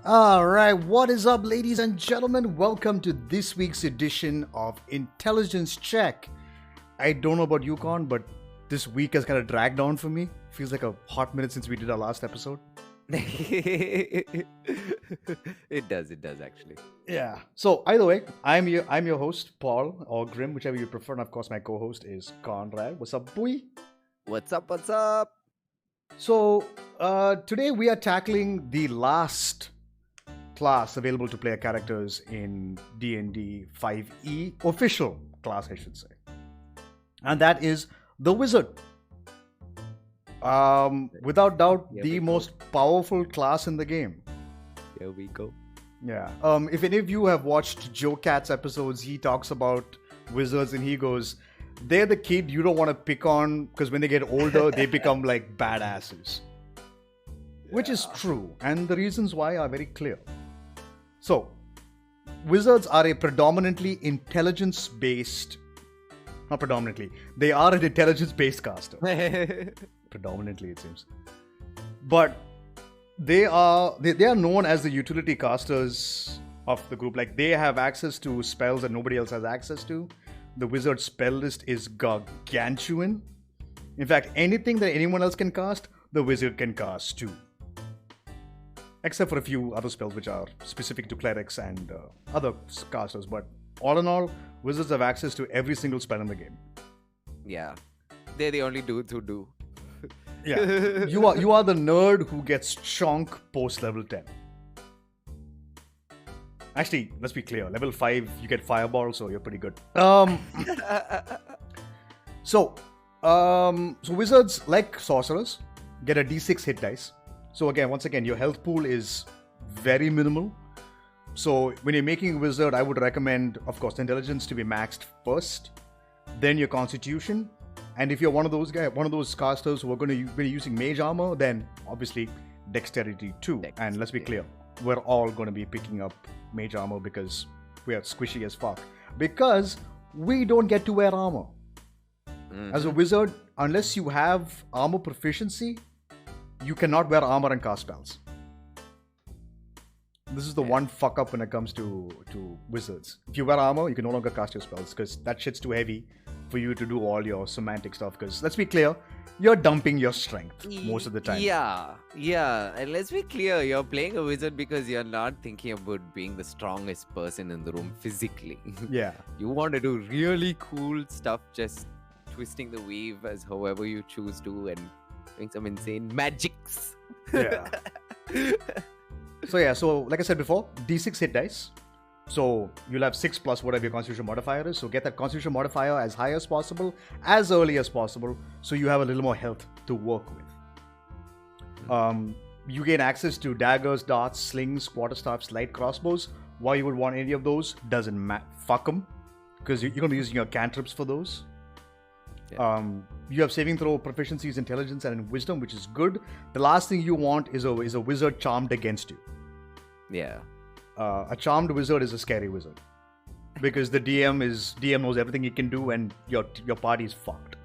All right, what is up, ladies and gentlemen? Welcome to this week's edition of Intelligence Chek. I don't know about you, Con, but this week has kind of dragged on for me. Feels like a hot minute since we did our last episode. It does actually. Yeah. So either way, I'm your host, Paul, or Grim, whichever you prefer, and of course my co-host is Conrad. What's up, boy? What's up? So today we are tackling the last class available to player characters in D&D 5e, official class I should say, and that is the Wizard. Without doubt, the most powerful class in the game. Here we go. Yeah. If any of you have watched Joe Cat's episodes, he talks about wizards and he goes, they're the kid you don't want to pick on because when they get older, they become like badasses. Which is true, and the reasons why are very clear. So, wizards are a predominantly intelligence-based... Not predominantly. They are an intelligence-based caster. Predominantly, it seems. But they are known as the utility casters of the group. Like, they have access to spells that nobody else has access to. The wizard spell list is gargantuan. In fact, anything that anyone else can cast, the wizard can cast too. Except for a few other spells which are specific to clerics and other casters. But all in all, wizards have access to every single spell in the game. Yeah. They're the only dudes who do. Yeah. You are the nerd who gets chonk post level 10. Actually, let's be clear. Level 5, you get Fireball, so you're pretty good. So wizards, like sorcerers, get a d6 hit dice. So once again, your health pool is very minimal. So when you're making a wizard, I would recommend, of course, intelligence to be maxed first, then your constitution. And if you're one of those casters who are going to be using mage armor, then obviously dexterity too. And let's be clear, we're all going to be picking up mage armor because we are squishy as fuck. Because we don't get to wear armor. As a wizard, unless you have armor proficiency, you cannot wear armor and cast spells. This is the one fuck up when it comes to wizards. If you wear armor, you can no longer cast your spells because that shit's too heavy for you to do all your semantic stuff. Because let's be clear, you're dumping your strength most of the time. Yeah. And let's be clear, you're playing a wizard because you're not thinking about being the strongest person in the room physically. Yeah. You want to do really cool stuff, just twisting the weave as however you choose to and doing some insane magics. Yeah. So like I said before, d6 hit dice. So you'll have 6 plus whatever your constitution modifier is. So get that constitution modifier as high as possible, as early as possible, so you have a little more health to work with. You gain access to daggers, darts, slings, quarterstaffs, light crossbows. Why you would want any of those doesn't matter. Fuck them, because you're going to be using your cantrips for those. Yeah. You have saving throw proficiencies, intelligence, and in wisdom, which is good. The last thing you want is a wizard charmed against you. Yeah. A charmed wizard is a scary wizard because the DM knows everything he can do, and your party is fucked.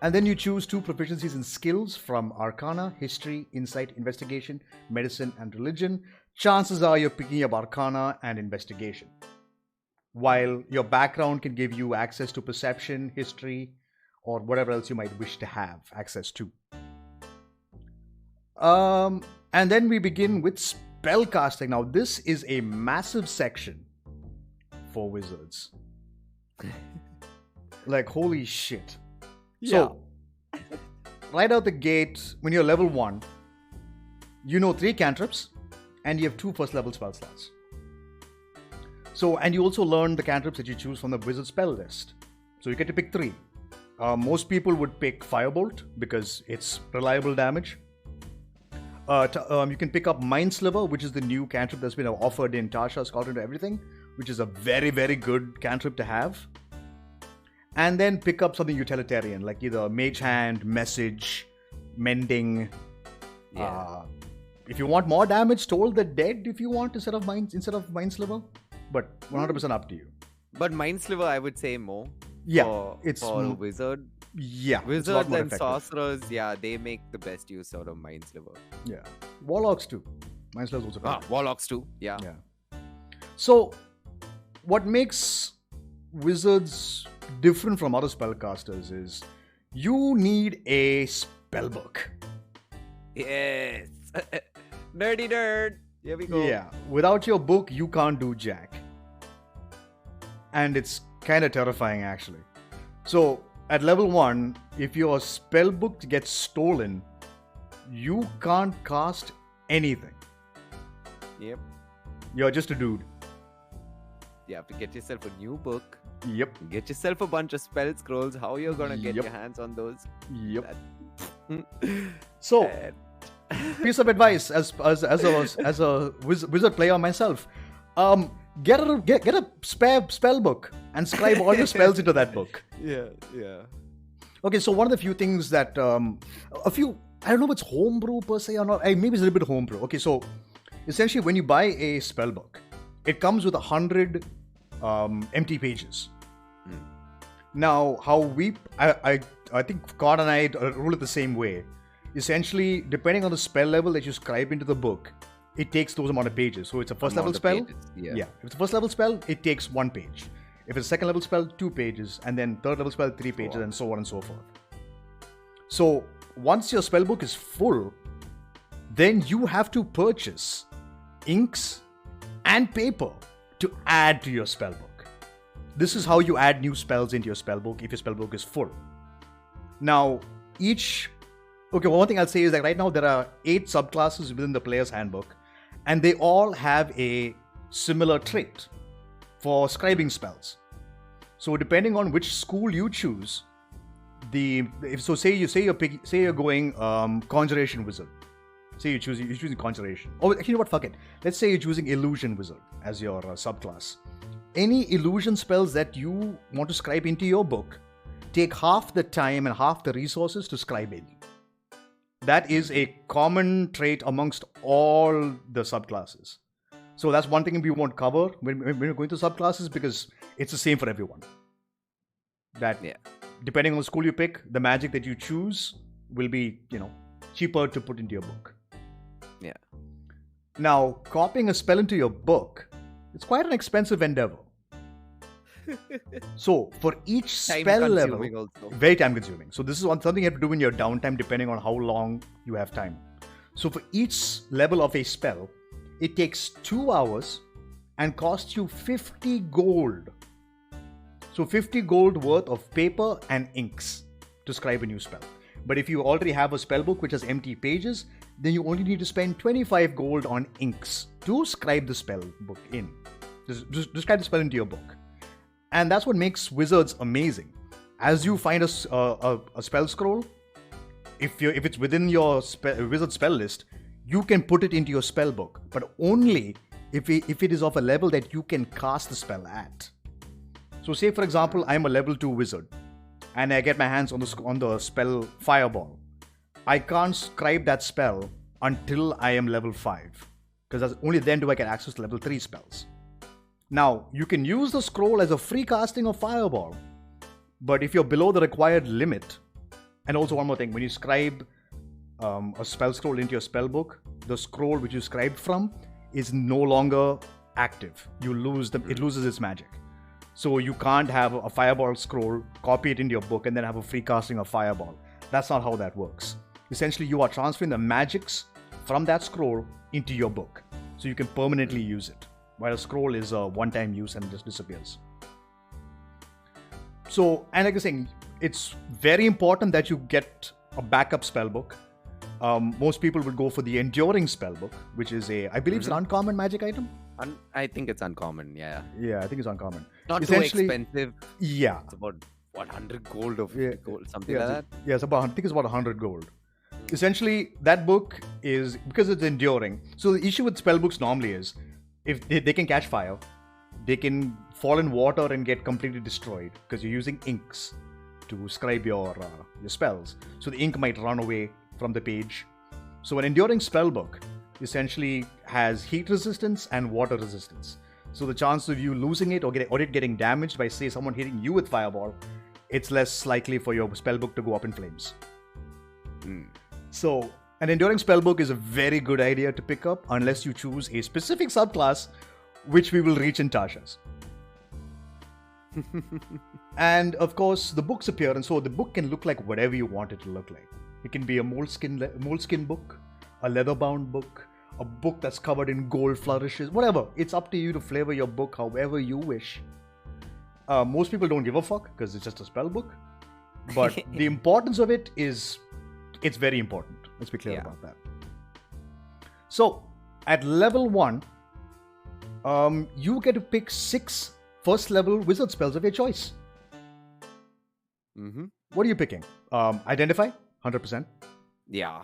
And then you choose 2 proficiencies in skills from Arcana, History, Insight, Investigation, Medicine, and Religion. Chances are you're picking up Arcana and Investigation, while your background can give you access to Perception, History, or whatever else you might wish to have access to. And then we begin with spellcasting. Now, this is a massive section for wizards. Like, holy shit. Yeah. So, right out the gate, when you're level 1, you know 3 cantrips, and you have 2 first level spell slots. So, and you also learn the cantrips that you choose from the wizard spell list. So you get to pick 3. Most people would pick Firebolt because it's reliable damage. You can pick up Mind Sliver, which is the new cantrip that's been offered in Tasha's Cauldron to Everything, which is a very, very good cantrip to have. And then pick up something utilitarian, like either Mage Hand, Message, Mending. Yeah. If you want more damage, Toll the Dead if you want instead of Mind Sliver. But 100% up to you. But Mind Sliver, I would say more. Yeah, for wizard. Yeah, Wizards and sorcerers, yeah, they make the best use out of Mind Sliver. Yeah, warlocks too. Mind Slayer's also very good. Warlocks too. Yeah. So, what makes wizards different from other spellcasters is you need a spellbook. Yes. Nerdy nerd. Here we go. Yeah. Without your book, you can't do jack. And it's kind of terrifying, actually. So, at level 1, if your spellbook gets stolen, you can't cast anything. Yep. You're just a dude. You have to get yourself a new book. Yep. Get yourself a bunch of spell scrolls. How you're gonna get Yep. your hands on those? Yep. So, piece of advice as a wizard player myself, get a spell book and scribe all your spells into that book. Yeah. Okay, so one of the few things that I don't know if it's homebrew per se or not. Maybe it's a little bit homebrew. Okay, so essentially when you buy a spell book, it comes with 100 empty pages. Now, how I think God and I rule it the same way. Essentially, depending on the spell level that you scribe into the book, it takes those amount of pages. So it's a first level spell. Yeah. If it's a first level spell, it takes 1 page. If it's a second level spell, 2 pages, and then third level spell, 3 pages, and so on and so forth. So once your spell book is full, then you have to purchase inks and paper to add to your spell book. This is how you add new spells into your spell book if your spell book is full. Now, one thing I'll say is that right now there are 8 subclasses within the player's handbook, and they all have a similar trait for scribing spells. So depending on which school you choose, say you're going conjuration wizard. Say you're choosing conjuration. Oh, you know what? Fuck it. Let's say you're choosing illusion wizard as your subclass. Any illusion spells that you want to scribe into your book take half the time and half the resources to scribe in. That is a common trait amongst all the subclasses. So that's one thing we won't cover when we're going to subclasses, because it's the same for everyone. Depending on the school you pick, the magic that you choose will be, cheaper to put into your book. Yeah. Now, copying a spell into your book, it's quite an expensive endeavor. So, for each spell level, also. Very time consuming. So, this is something you have to do in your downtime depending on how long you have time. So, for each level of a spell, it takes 2 hours and costs you 50 gold. So, 50 gold worth of paper and inks to scribe a new spell. But if you already have a spell book which has empty pages, then you only need to spend 25 gold on inks to scribe the spell book in. Just scribe the spell into your book. And that's what makes wizards amazing. As you find a spell scroll, if it's within your wizard spell list, you can put it into your spell book, but only if it is of a level that you can cast the spell at. So say for example, I'm a level 2 wizard and I get my hands on the spell Fireball. I can't scribe that spell until I am level 5, because only then do I get access to level 3 spells. Now, you can use the scroll as a free casting of Fireball, but if you're below the required limit, and also one more thing, when you scribe a spell scroll into your spell book, the scroll which you scribed from is no longer active. You lose it loses its magic. So you can't have a Fireball scroll, copy it into your book, and then have a free casting of Fireball. That's not how that works. Essentially, you are transferring the magics from that scroll into your book, so you can permanently use it. While a scroll is a one-time use and it just disappears. So, and like I was saying, it's very important that you get a backup spellbook. Most people would go for the enduring spellbook, which is I believe it's an uncommon magic item. I think it's uncommon, yeah. Yeah, I think it's uncommon. Not too expensive. Yeah. It's about 100 gold or 50 gold, something like that. Yeah, I think it's about 100 gold. Essentially, that book is, because it's enduring. So the issue with spellbooks normally is, if they can catch fire, they can fall in water and get completely destroyed because you're using inks to scribe your spells. So the ink might run away from the page. So an enduring spellbook essentially has heat resistance and water resistance. So the chance of you losing it or it getting damaged by, say, someone hitting you with Fireball, it's less likely for your spellbook to go up in flames. So An Enduring Spellbook is a very good idea to pick up unless you choose a specific subclass, which we will reach in Tasha's. And of course, the books appear, and so the book can look like whatever you want it to look like. It can be a moleskin book, a leather-bound book, a book that's covered in gold flourishes, whatever. It's up to you to flavor your book however you wish. Most people don't give a fuck because it's just a spell book. But the importance of it is, it's very important. Let's be clear about that. So, at level 1, you get to pick 6 first level wizard spells of your choice. What are you picking? Identify, 100%. Yeah.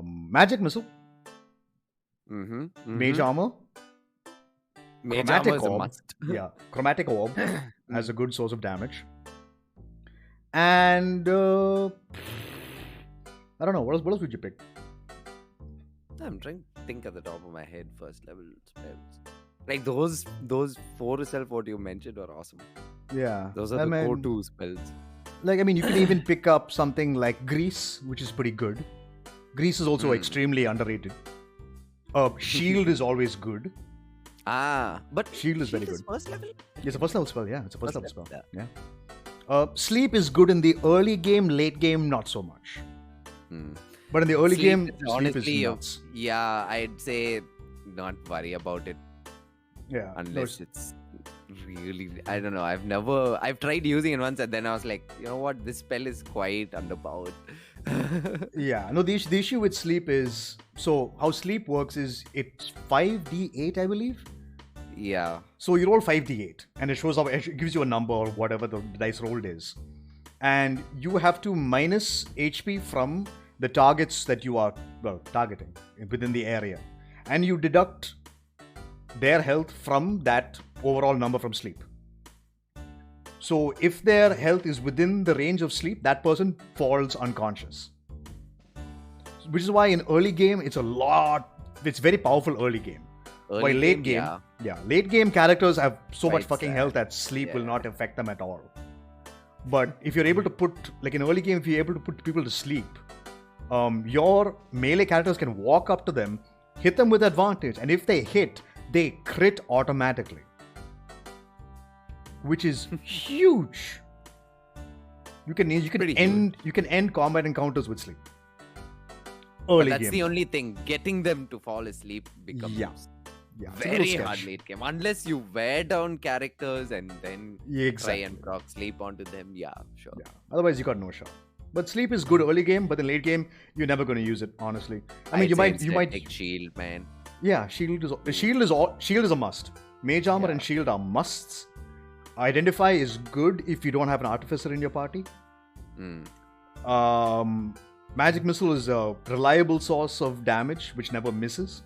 Magic Missile. Mage Armor. Mage Armor is a must. Yeah, Chromatic Orb as a good source of damage. And I don't know, what else would you pick? I'm trying to think at the top of my head first level spells. Like those 4 itself, what you mentioned, are awesome. Yeah. Those are the go-to spells. Like, I mean, you can even pick up something like Grease, which is pretty good. Grease is also extremely underrated. Shield is always good. But Shield is very good. First level? Yeah, it's a first level spell, yeah. It's a first level spell. Yeah. Sleep is good in the early game, late game, not so much. But in the early game, sleep is nuts. Yeah, I'd say not worry about it. Yeah. Unless it's really, I don't know. I've tried using it once and then I was like, you know what, this spell is quite underpowered. Yeah, no, the issue with sleep is, so how sleep works is it's 5d8, I believe. Yeah. So you roll 5d8 and it shows up, it gives you a number or whatever the dice rolled is. And you have to minus HP from the targets that you are targeting within the area. And you deduct their health from that overall number from sleep. So if their health is within the range of sleep, that person falls unconscious. Which is why in early game, it's very powerful early game. While late game, late game characters have so much fucking health that sleep will not affect them at all. But if you're able to put, like in early game, if you're able to put people to sleep, your melee characters can walk up to them, hit them with advantage, and if they hit, they crit automatically. Which is huge. You can end combat encounters with sleep. Early that's game. The only thing. Getting them to fall asleep becomes very hard late game. Unless you wear down characters and then try and proc sleep onto them. Yeah, sure. Yeah. Otherwise, you got no shot. But sleep is good early game, but in late game, you're never going to use it. Honestly, I mean, you might take shield, man. Yeah, shield is a must. Mage armor and shield are musts. Identify is good if you don't have an artificer in your party. Magic Missile is a reliable source of damage which never misses.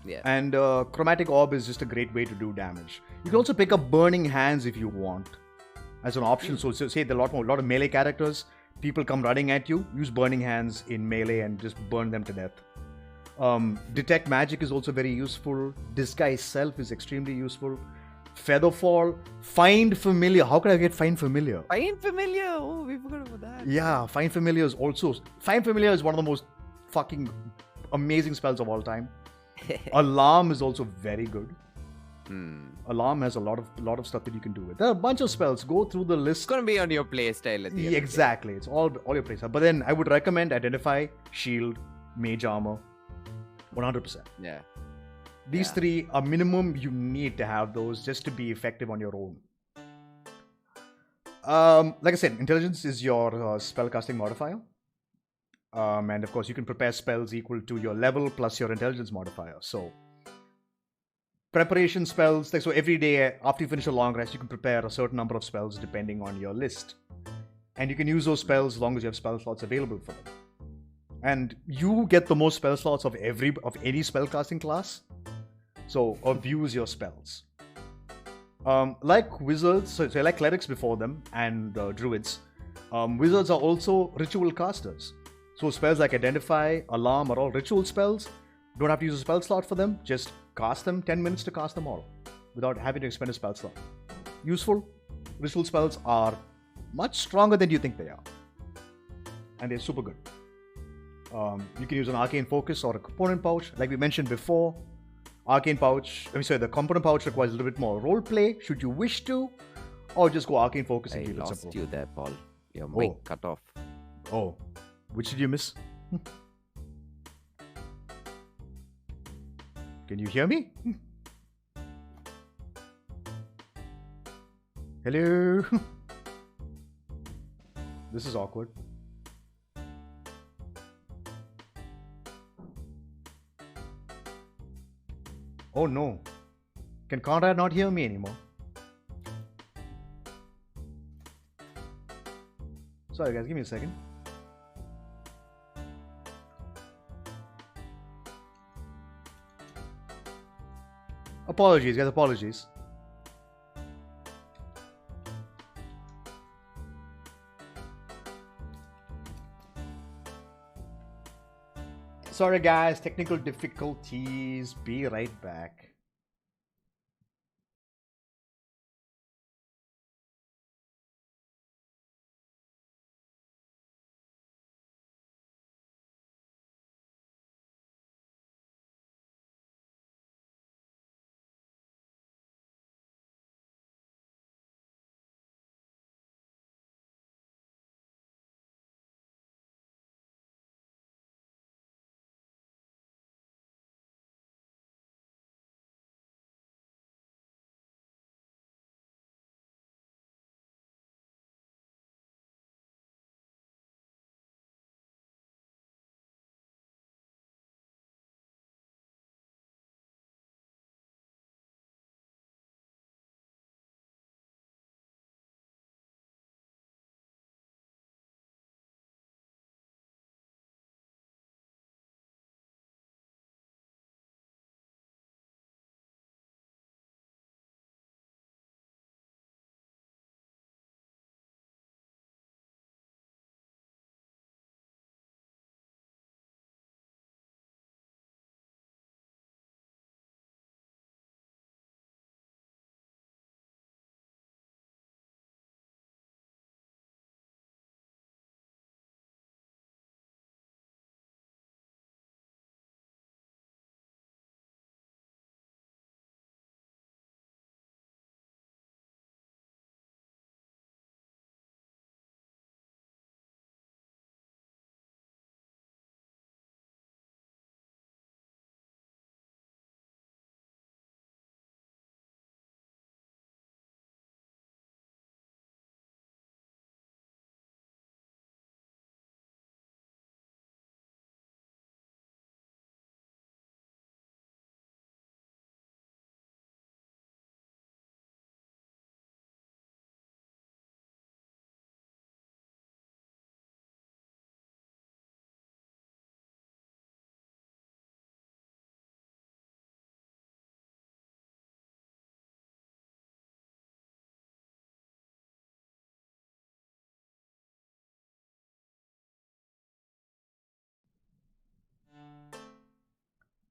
Yeah. And Chromatic Orb is just a great way to do damage. You can also pick up Burning Hands if you want as an option. So say there are a lot of melee characters, people come running at you, use Burning Hands in melee and just burn them to death. Detect Magic is also very useful. Disguise Self is extremely useful. Featherfall, Find Familiar. How could I get Find Familiar? Find Familiar. Oh, we forgot about that. Yeah, Find Familiar is also. Find Familiar is one of the most fucking amazing spells of all time. Alarm is also very good. Alarm has a lot of stuff that you can do with. There are a bunch of spells. Go through the list. It's gonna be on your playstyle at the end. Exactly. It's all your playstyle. But then I would recommend Identify, Shield, Mage Armor, 100%. Yeah. These 3 are minimum. You need to have those just to be effective on your own. Like I said, Intelligence is your spellcasting modifier. And of course, you can prepare spells equal to your level plus your Intelligence modifier. So, preparation spells. So every day after you finish a long rest, you can prepare a certain number of spells depending on your list. And you can use those spells as long as you have spell slots available for them. And you get the most spell slots of any spellcasting class. So abuse your spells. Like wizards, so like clerics before them and druids, wizards are also ritual casters. So spells like Identify, Alarm are all ritual spells. Don't have to use a spell slot for them. Just cast them, 10 minutes to cast them all without having to expend a spell slot. Useful. Ritual spells are much stronger than you think they are. And they're super good. You can use an arcane focus or a component pouch. Like we mentioned before, the component pouch requires a little bit more role play, should you wish to, or just go arcane focus and keep it simple. I lost you there, Paul. Your mic cut off. Oh, which did you miss? Can you hear me? Hello? This is awkward. Oh no. Can Conrad not hear me anymore? Sorry guys, give me a second. Apologies guys, apologies. Sorry guys, technical difficulties. Be right back.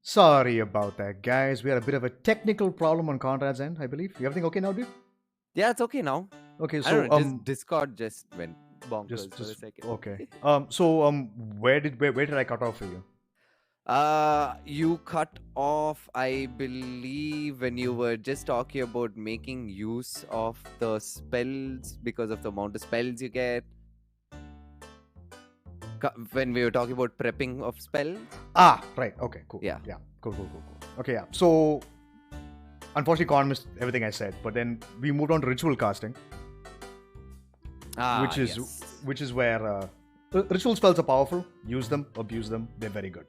Sorry about that, guys. We had a bit of a technical problem on Conrad's end, I believe. Everything okay now, dude? Yeah, it's okay now. Okay, so I don't know, just Discord just went bonkers for a second. Okay. Where did I cut off for you? You cut off, I believe, when you were just talking about making use of the spells because of the amount of spells you get. When we were talking about prepping of spells. Ah, right. Okay, cool. Yeah. Cool. Okay, yeah. So, unfortunately, Con missed everything I said, but then we moved on to ritual casting, which is where ritual spells are powerful. Use them, abuse them. They're very good.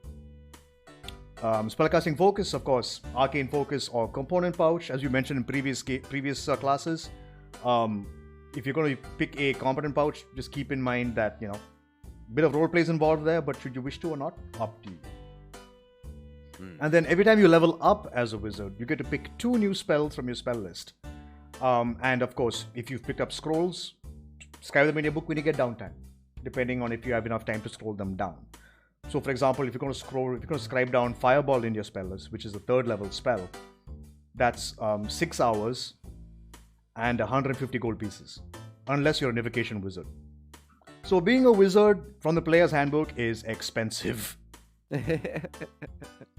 Spellcasting focus, of course, arcane focus or component pouch, as you mentioned in previous classes. If you're going to pick a component pouch, just keep in mind that bit of role plays involved there, but should you wish to or not, up to you. And then every time you level up as a wizard, you get to pick 2 new spells from your spell list. And of course, if you've picked up scrolls, scribe them in your book when you get downtime, depending on if you have enough time to scroll them down. So for example, if you're going to scribe down Fireball in your spell list, which is a 3rd level spell, that's 6 hours and 150 gold pieces, unless you're an evocation wizard. So being a wizard from the player's handbook is expensive.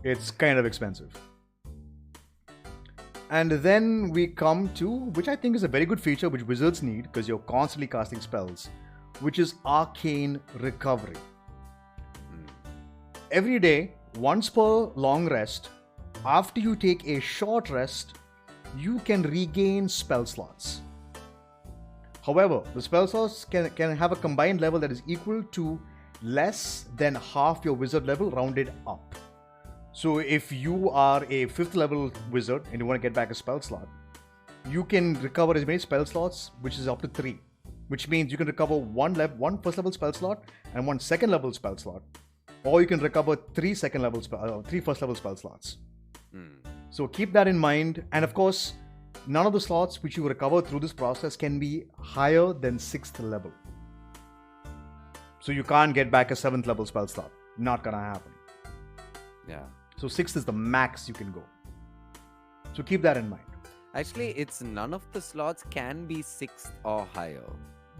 It's kind of expensive. And then we come to, which I think is a very good feature which wizards need because you're constantly casting spells, which is arcane recovery. Every day, once per long rest, after you take a short rest, you can regain spell slots. However, the spell slots can have a combined level that is equal to less than half your wizard level rounded up. So if you are a 5th level wizard and you want to get back a spell slot, you can recover as many spell slots, which is up to 3. Which means you can recover one 1st level spell slot and 1 2nd level spell slot. Or you can recover 3 1st level spell slots. So keep that in mind. And of course, none of the slots which you recover through this process can be higher than 6th level. So you can't get back a 7th level spell slot. Not gonna happen. Yeah. So 6th is the max you can go. So keep that in mind. Actually, it's none of the slots can be 6th or higher.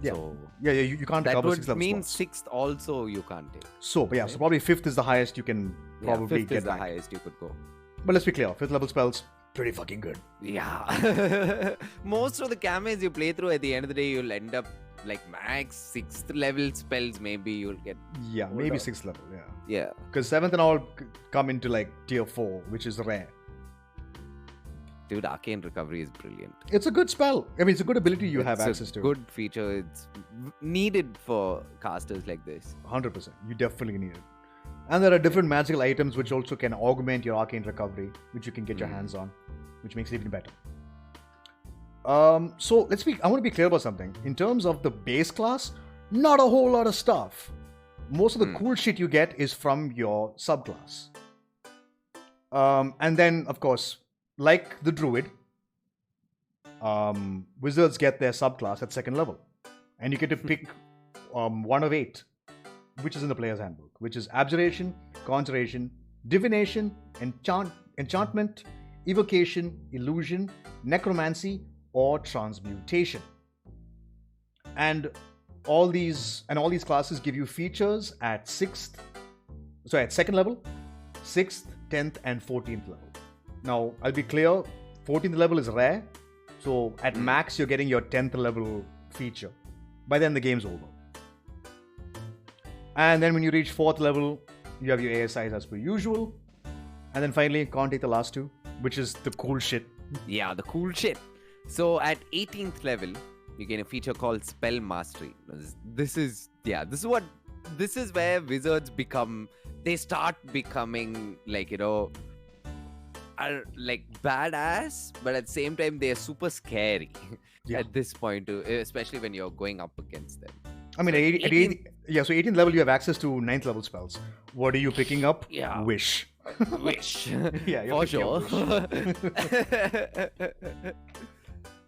Yeah. So you can't recover 6th level slots. That would mean 6th also you can't take. So, but yeah, so probably 5th is the highest you can probably 5th get is the back. highest you could go. But let's be clear, 5th level spells, pretty fucking good. Yeah. Most of the campaigns you play through, at the end of the day, you'll end up like max 6th level spells. Maybe you'll get. Yeah, maybe 6th level, yeah. Yeah. Because 7th and all come into like tier 4, which is rare. Dude, arcane recovery is brilliant. It's a good spell. I mean, it's a good ability you have access to. It's a good feature. It's needed for casters like this. 100%. You definitely need it. And there are different magical items which also can augment your arcane recovery, which you can get your hands on, which makes it even better. So I want to be clear about something. In terms of the base class, not a whole lot of stuff. Most of the cool shit you get is from your subclass. And then, of course, like the druid, wizards get their subclass at 2nd level. And you get to pick 1 of 8, which is in the player's handbook, which is abjuration, conjuration, divination, enchantment, evocation, illusion, necromancy, or transmutation. And all these classes give you features at 2nd level, 6th, 10th, and 14th level. Now, I'll be clear, 14th level is rare, so at max you're getting your 10th level feature. By then the game's over. And then when you reach 4th level, you have your ASIs as per usual. And then finally, can't take the last 2, which is the cool shit. Yeah, the cool shit. So at 18th level, you get a feature called Spell Mastery. This is where wizards start becoming like, are like badass, but at the same time they are super scary at this point too, especially when you're going up against them. I mean, so 18th level you have access to 9th level spells. What are you picking up? Yeah. Wish. Yeah, you're for sure. Wish.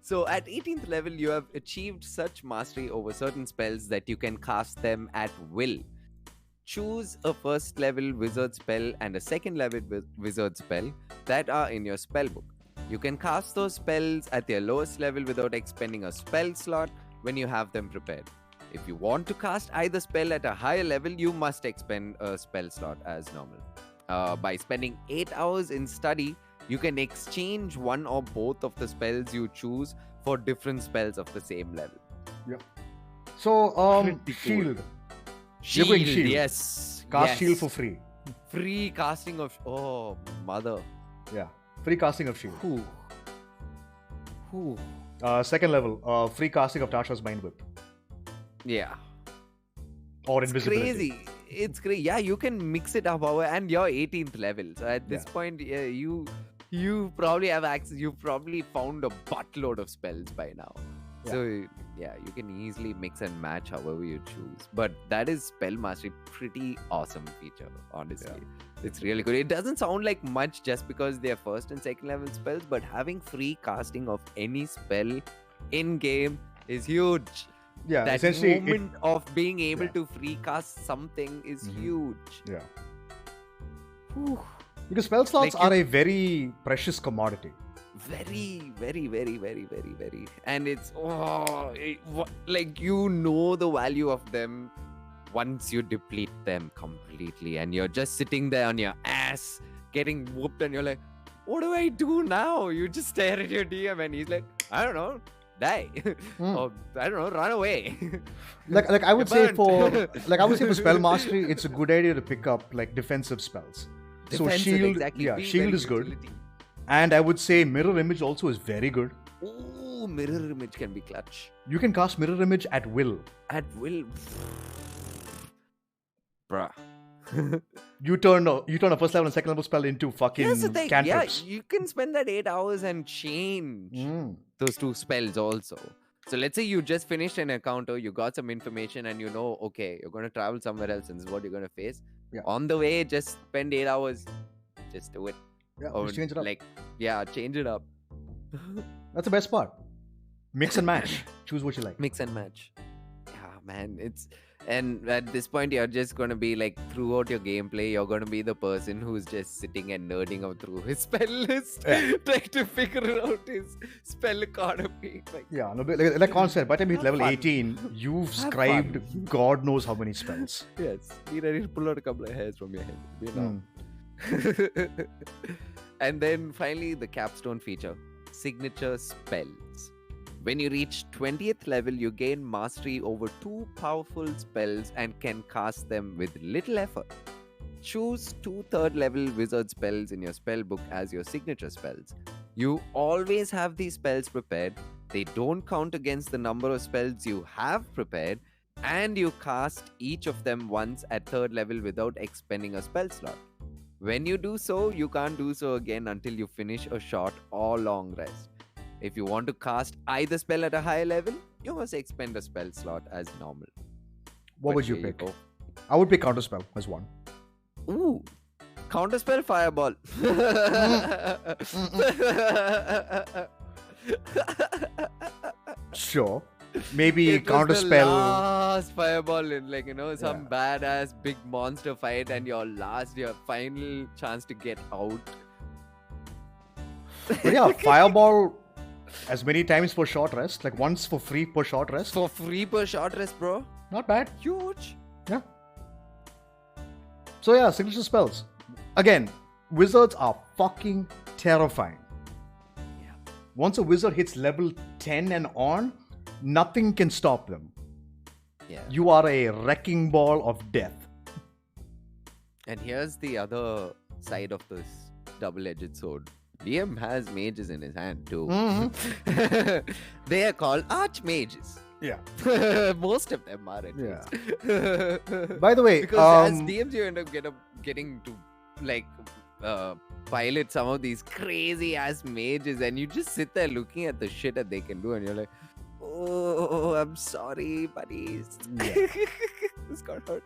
So at 18th level you have achieved such mastery over certain spells that you can cast them at will. Choose a 1st level wizard spell and a 2nd level wizard spell that are in your spell book. You can cast those spells at their lowest level without expending a spell slot when you have them prepared. If you want to cast either spell at a higher level, you must expend a spell slot as normal. By spending 8 hours in study, you can exchange one or both of the spells you choose for different spells of the same level. Yep. So, shield. You're going shield. Yes. Cast shield for free. Free casting of... Oh, mother. Yeah. Free casting of shield. Whew. 2nd level, free casting of Tasha's Mind Whip. Yeah. Or invisibility. Crazy. It's great. Yeah, you can mix it up and you're 18th level. So at this point, you probably have access. You've probably found a buttload of spells by now. Yeah. So yeah, you can easily mix and match however you choose. But that is spell mastery. Pretty awesome feature, honestly. Yeah. It's really good. It doesn't sound like much just because they're 1st and 2nd level spells, but having free casting of any spell in game is huge. Yeah, that essentially moment of being able to free cast something is huge. Yeah. Whew. Because spell slots are a very precious commodity. very, very, very, very, very, very. And it's, like, you know the value of them once you deplete them completely. And you're just sitting there on your ass, getting whooped, and you're like, what do I do now? You just stare at your DM, and he's like, I don't know, die. Or, I don't know, run away. Like I would You're say for burnt. for spell mastery, it's a good idea to pick up like defensive spells. So Defensive, shield, exactly. yeah, Be shield very is good, utility. and I would say mirror image also is very good. Ooh, mirror image can be clutch. You can cast mirror image at will. At will. Bruh. You turn a first level and second level spell into fucking Here's the thing. cantrips. Yeah, you can spend that 8 hours and change those two spells also. So let's say you just finished an encounter, you got some information, and you know, okay, you're going to travel somewhere else, and this is what you're going to face. Yeah. On the way, just spend 8 hours. Just do it. Yeah, Or just change it up. Like, yeah, change it up. That's the best part. Mix and match. Choose what you like. Mix and match. Yeah, man. And at this point, you're just going to be like, throughout your gameplay, you're going to be the person who's just sitting and nerding out through his spell list, trying to figure out his spell economy. Like, Yeah, no, but like Con said, by the time you hit Have level fun. 18, you've Have scribed fun. God knows how many spells. yes, be ready to pull out a couple of hairs from your head. You know. Mm. And then finally, the capstone feature, signature spells. When you reach 20th level, you gain mastery over 2 powerful spells and can cast them with little effort. Choose 2 third level wizard spells in your spell book as your signature spells. You always have these spells prepared. They don't count against the number of spells you have prepared, and you cast each of them once at 3rd level without expending a spell slot. When you do so, you can't do so again until you finish a short or long rest. If you want to cast either spell at a higher level, you must expend a spell slot as normal. What But would you here pick? go. I would pick Counterspell as one. Ooh, counterspell fireball. Sure. Maybe It was the Counterspell. last fireball in, like, some badass big monster fight, and your final chance to get out. But yeah, Fireball as many times for short rest, like once for free per short rest. For free per short rest, bro. Not bad. Huge. Yeah. So yeah, signature spells. Again, wizards are fucking terrifying. Yeah. Once a wizard hits level 10 and on, nothing can stop them. Yeah. You are a wrecking ball of death. And here's the other side of this double-edged sword. DM has mages in his hand too. Mm-hmm. They are called archmages. Yeah. Most of them are at Yeah. least. By the way, because as DMs you end up getting to pilot some of these crazy ass mages, and you just sit there looking at the shit that they can do, and you're like, oh, I'm sorry, buddies. Yeah. This got hurt.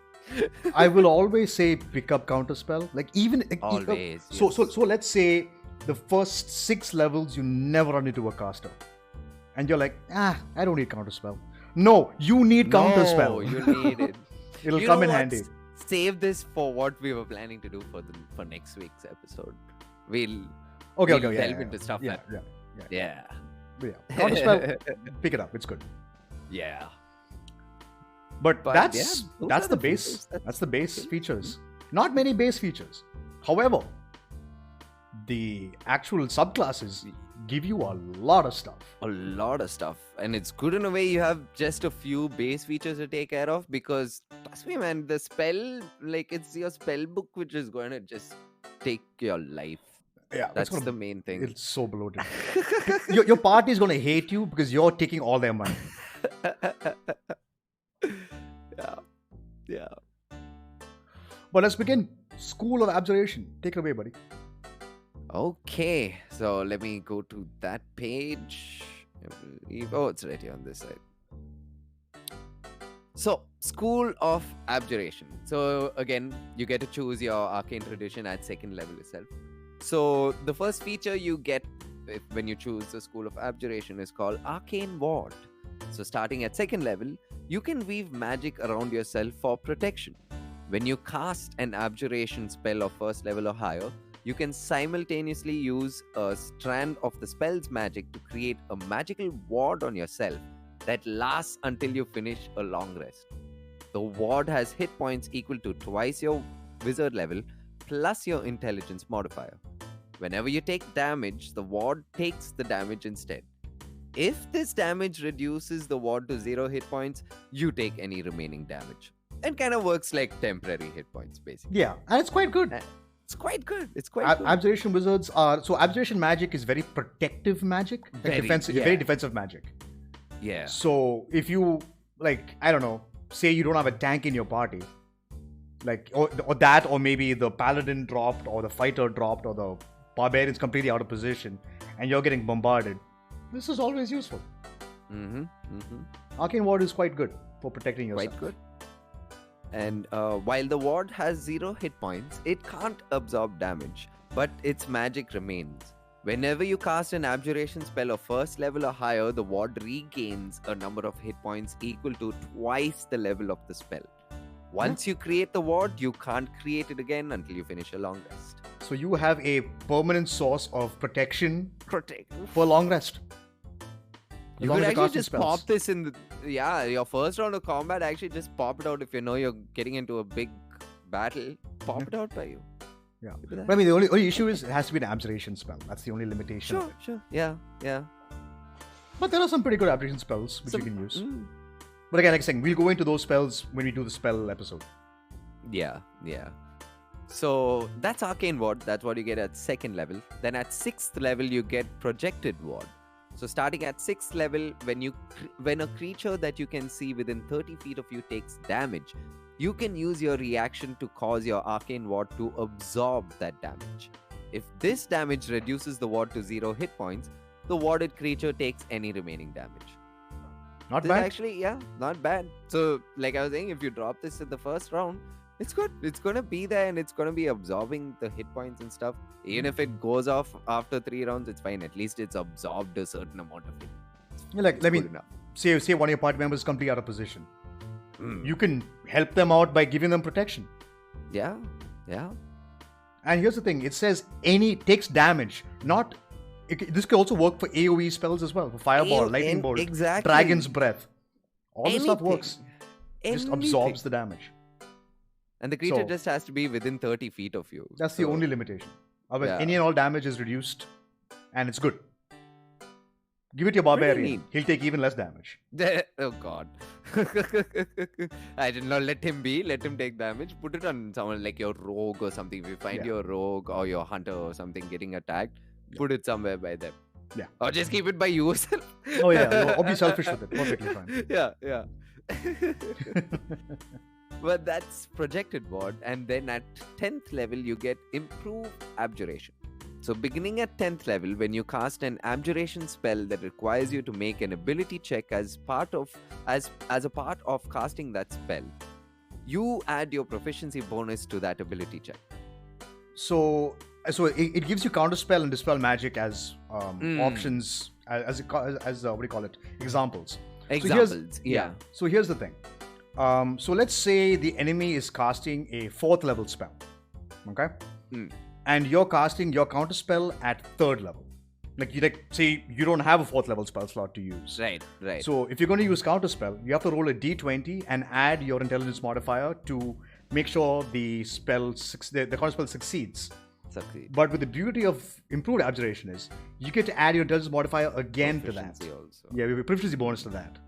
I will always say pick up Counterspell. Like even Always. So yes. let's say the first 6 levels you never run into a caster, and you're like, I don't need Counterspell. No, you need Counterspell. No, you need it. It'll You come know in what? handy. Save this for what we were planning to do for next week's episode. We'll Okay, delve yeah, into stuff yeah, that. yeah. Yeah. Counterspell, pick it up. It's good. Yeah. But But that's yeah, those that's are the the base. features. That's the base features. Not many base features. However, the actual subclasses give you a lot of stuff. A lot of stuff. And it's good in a way you have just a few base features to take care of, because trust me, man, the spell, it's your spell book which is going to just take your life. Yeah, That's the main thing. It's so bloated. your party is gonna hate you because you're taking all their money. Yeah. But let's begin. School of Abjuration. Take it away, buddy. Okay, so let me go to that page. Oh, it's right here on this side. So, School of Abjuration. So, again, you get to choose your arcane tradition at 2nd level itself. So, the first feature you get when you choose the School of Abjuration is called Arcane Ward. So, starting at 2nd level, you can weave magic around yourself for protection. When you cast an abjuration spell of 1st level or higher, you can simultaneously use a strand of the spell's magic to create a magical ward on yourself that lasts until you finish a long rest. The ward has hit points equal to twice your wizard level plus your intelligence modifier. Whenever you take damage, the ward takes the damage instead. If this damage reduces the ward to 0 hit points, you take any remaining damage. And kind of works like temporary hit points, basically. Yeah, and it's quite good. It's quite good. It's quite good. Abjuration wizards are so abjuration magic is very protective magic, Very, very defensive magic. Yeah. So if you I don't know, say you don't have a tank in your party, or that, or maybe the paladin dropped, or the fighter dropped, or the barbarian's completely out of position, and you're getting bombarded. This is always useful. Arcane Ward is quite good for protecting yourself. Quite good. And while the ward has 0 hit points, it can't absorb damage, but its magic remains. Whenever you cast an abjuration spell of first level or higher, the ward regains a number of hit points equal to twice the level of the spell. Once you create the ward, you can't create it again until you finish a long rest. So you have a permanent source of protection Protect. for long rest. You could actually just pop this in your first round of combat. Actually, just pop it out if you know you're getting into a big battle. Pop it out by you. Yeah. But I mean, the only issue is it has to be an abjuration spell. That's the only limitation. Sure. Yeah. But there are some pretty good abjuration spells which you can use. But again, like I'm saying, we'll go into those spells when we do the spell episode. Yeah. So that's Arcane Ward. That's what you get at 2nd level. Then at 6th level, you get Projected Ward. So starting at 6th level, when a creature that you can see within 30 feet of you takes damage, you can use your reaction to cause your Arcane Ward to absorb that damage. If this damage reduces the ward to 0 hit points, the warded creature takes any remaining damage. Not bad. Actually, not bad. So, like I was saying, if you drop this in the first round, it's good. It's going to be there and it's going to be absorbing the hit points and stuff. Even if it goes off after 3 rounds, it's fine. At least it's absorbed a certain amount of it. Say one of your party members is completely out of position. You can help them out by giving them protection. Yeah. And here's the thing. It says takes damage. This could also work for AoE spells as well. For Fireball, Lightning Bolt, Dragon's Breath. All this stuff works. Just absorbs the damage. And the creature just has to be within 30 feet of you. That's the only limitation. Otherwise, any and all damage is reduced. And it's good. Give it your barbarian. He'll take even less damage. Oh god. I did not let him be. Let him take damage. Put it on someone like your rogue or something. If you find your rogue or your hunter or something getting attacked, put it somewhere by them. Yeah. Or just keep it by yourself. Oh yeah. Or be selfish with it. Perfectly fine. Yeah. But that's Projected Ward. And then at 10th level, you get Improved Abjuration. So beginning at 10th level, when you cast an abjuration spell that requires you to make an ability check as a part of casting that spell, you add your proficiency bonus to that ability check. So it gives you counterspell and dispel magic as options as what do you call it? Examples. So here's the thing. So let's say the enemy is casting a 4th level spell. Okay? And you're casting your counterspell at 3rd level. Say you don't have a 4th level spell slot to use. Right. So if you're going to use counterspell, you have to roll a d20 and add your intelligence modifier to make sure the counterspell succeeds. But with the beauty of Improved Abjuration is you get to add your intelligence modifier again to that. Also. Yeah, we have a proficiency bonus to that.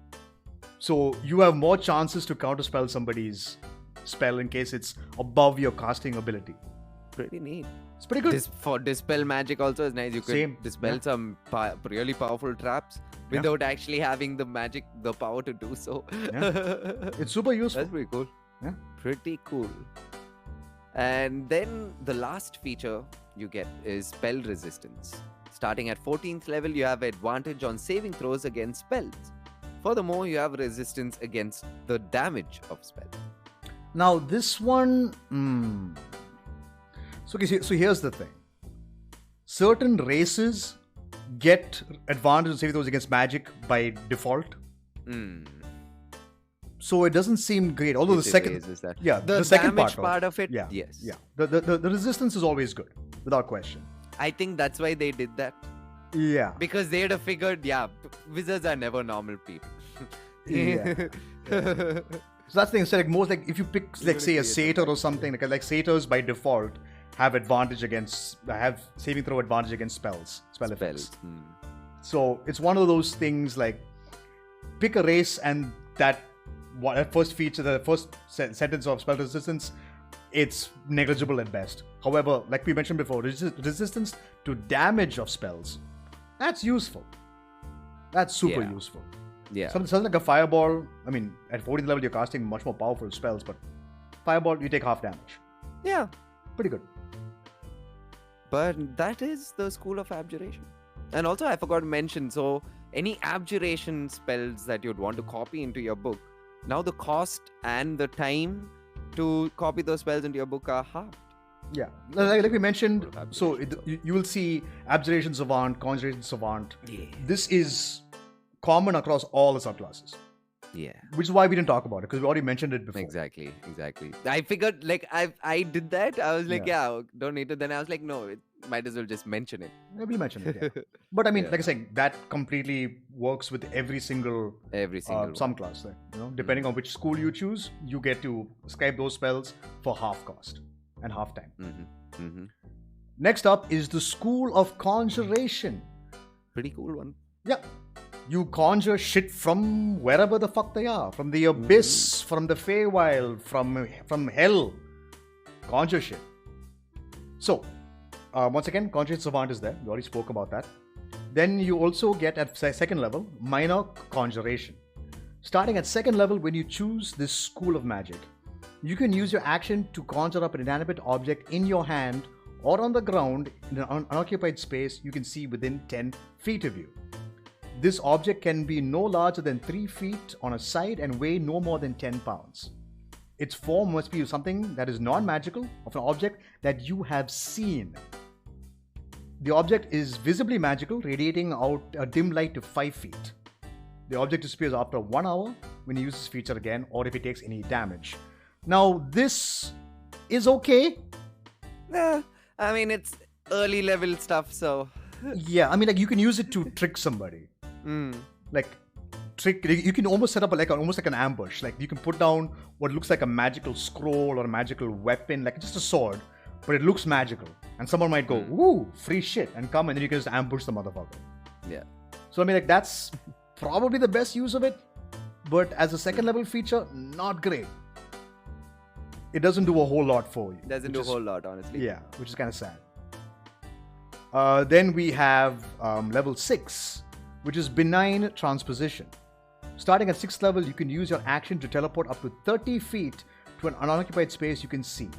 So you have more chances to counterspell somebody's spell in case it's above your casting ability. Pretty neat. It's pretty good. For dispel magic also is nice. You can dispel some really powerful traps without actually having the power to do so. Yeah. It's super useful. That's pretty cool. Yeah. Pretty cool. And then the last feature you get is Spell Resistance. Starting at 14th level, you have advantage on saving throws against spells. Furthermore, you have resistance against the damage of spells. Now this one... So here's the thing. Certain races get advantage on saving throws against magic by default. So it doesn't seem great. Although the second part of it, yes. Yeah. The resistance is always good. without question. I think that's why they did that. Yeah. Because they'd have figured, wizards are never normal people. Yeah. So that's the thing. So like most like if you pick like say a satyr or something, like satyrs by default have saving throw advantage against spell effects. So it's one of those things like pick a race and that first feature, the first sentence of spell resistance, it's negligible at best. However, like we mentioned before, resistance to damage of spells, that's useful. That's super useful. Yeah. Something like a fireball. I mean, at 14th level, you're casting much more powerful spells, but fireball, you take half damage. Yeah. Pretty good. But that is the school of abjuration. And also, I forgot to mention, so any abjuration spells that you'd want to copy into your book, now the cost and the time to copy those spells into your book are halved. Yeah. Like we mentioned, so you will see Abjuration Savant, Conjuration Savant. Yeah. This is common across all the subclasses. Yeah. Which is why we didn't talk about it, because we already mentioned it before. Exactly. I figured, like, I did that. I was like, don't need to. Then I was like, no, might as well just mention it. Yeah, we mentioned it, yeah. But I mean, like I said, that completely works with every single subclass. Depending on which school you choose, you get to scribe those spells for half cost and half time. Next up is the School of Conjuration. Pretty cool one. Yeah. You conjure shit from wherever the fuck they are. From the abyss, from the Feywild, from hell. Conjure shit. So, once again, Conjuration Savant is there. We already spoke about that. Then you also get at second level, Minor Conjuration. Starting at second level, when you choose this school of magic, you can use your action to conjure up an inanimate object in your hand or on the ground in an unoccupied space you can see within 10 feet of you. This object can be no larger than 3 feet on a side and weigh no more than 10 pounds. Its form must be something that is non-magical, of an object that you have seen. The object is visibly magical, radiating out a dim light to 5 feet. The object disappears after 1 hour when you use this feature again, or if it takes any damage. Now, this is okay. I mean, it's early level stuff, so... Yeah, I mean, like, you can use it to trick somebody. Like, you can almost set up almost like an ambush. Like, you can put down what looks like a magical scroll or a magical weapon, like just a sword, but it looks magical. And someone might go, ooh, free shit, and come, and then you can just ambush the motherfucker. Yeah. So, I mean, like, that's probably the best use of it, but as a second level feature, not great. It doesn't do a whole lot for you. Doesn't do a whole lot, honestly. Yeah, which is kind of sad. Then we have level 6, which is Benign Transposition. Starting at 6th level, you can use your action to teleport up to 30 feet to an unoccupied space you can see.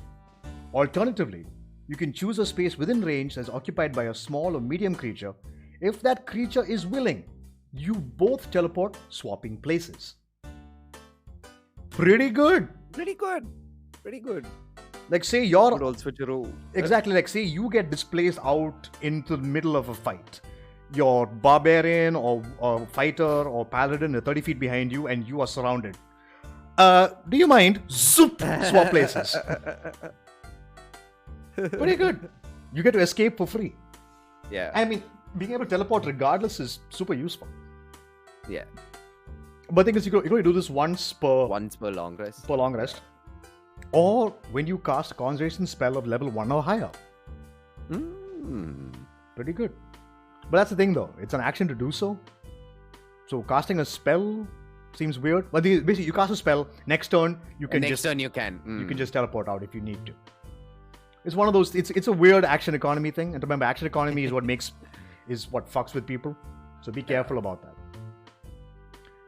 Alternatively, you can choose a space within range that's occupied by a small or medium creature. If that creature is willing, you both teleport, swapping places. Pretty good. Like, say you're... Good old switcheroo. Exactly, like, say you get displaced out into the middle of a fight. Your barbarian or fighter or paladin are 30 feet behind you and you are surrounded. Do you mind? Zoop! Swap places. Pretty good. You get to escape for free. Yeah. I mean, being able to teleport regardless is super useful. Yeah. But the thing is, you're going to do this once per long rest. Per long rest. Or when you cast a concentration spell of level 1 or higher. Pretty good. But that's the thing though, it's an action to do so. So casting a spell seems weird. But basically you cast a spell, next turn you can you can. You can just teleport out if you need to. It's one of those, it's a weird action economy thing. And remember, action economy is what fucks with people. So be careful about that.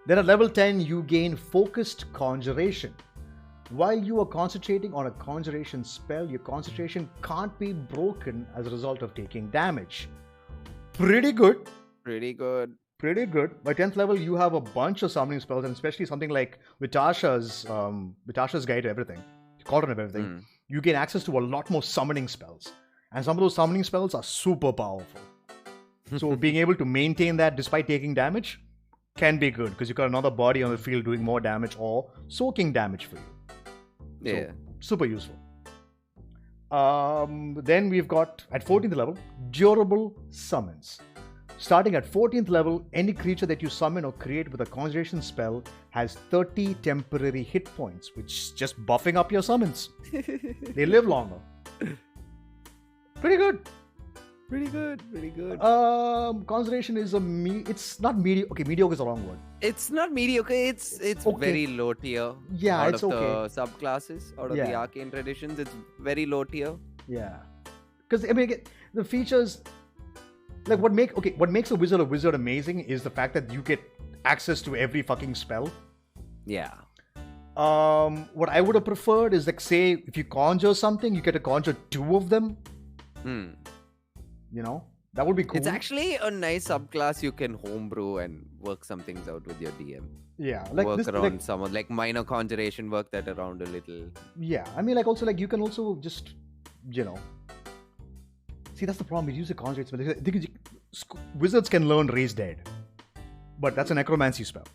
Then at level 10, you gain Focused Conjuration. While you are concentrating on a conjuration spell, your concentration can't be broken as a result of taking damage. Pretty good. By 10th level, you have a bunch of summoning spells, and especially something like Vitasha's Guide to Everything, Cauldron of Everything. You gain access to a lot more summoning spells. And some of those summoning spells are super powerful. So being able to maintain that despite taking damage can be good, because you've got another body on the field doing more damage or soaking damage for you. Yeah. So, super useful. Then we've got, at 14th level, durable summons. Starting at 14th level, any creature that you summon or create with a conjuration spell has 30 temporary hit points, which is just buffing up your summons. They live longer. Pretty good. Pretty good. Conjuration is it's not mediocre. Okay, mediocre is the wrong word. It's not mediocre. It's okay. Very low tier. Yeah, out it's of okay. the subclasses, out of the arcane traditions, it's very low tier. Yeah, because I mean, again, the features, like what makes a wizard amazing is the fact that you get access to every fucking spell. Yeah. What I would have preferred is, like, say if you conjure something, you get to conjure 2 of them. You know, that would be cool. It's actually a nice subclass you can homebrew and work some things out with your DM. Yeah, like work this, around like, some like minor conjuration, work that around a little. Yeah, I mean, like, also, like, you can also just, see, that's the problem. You use a conjurate spell. Wizards can learn Raise Dead, but that's a necromancy spell.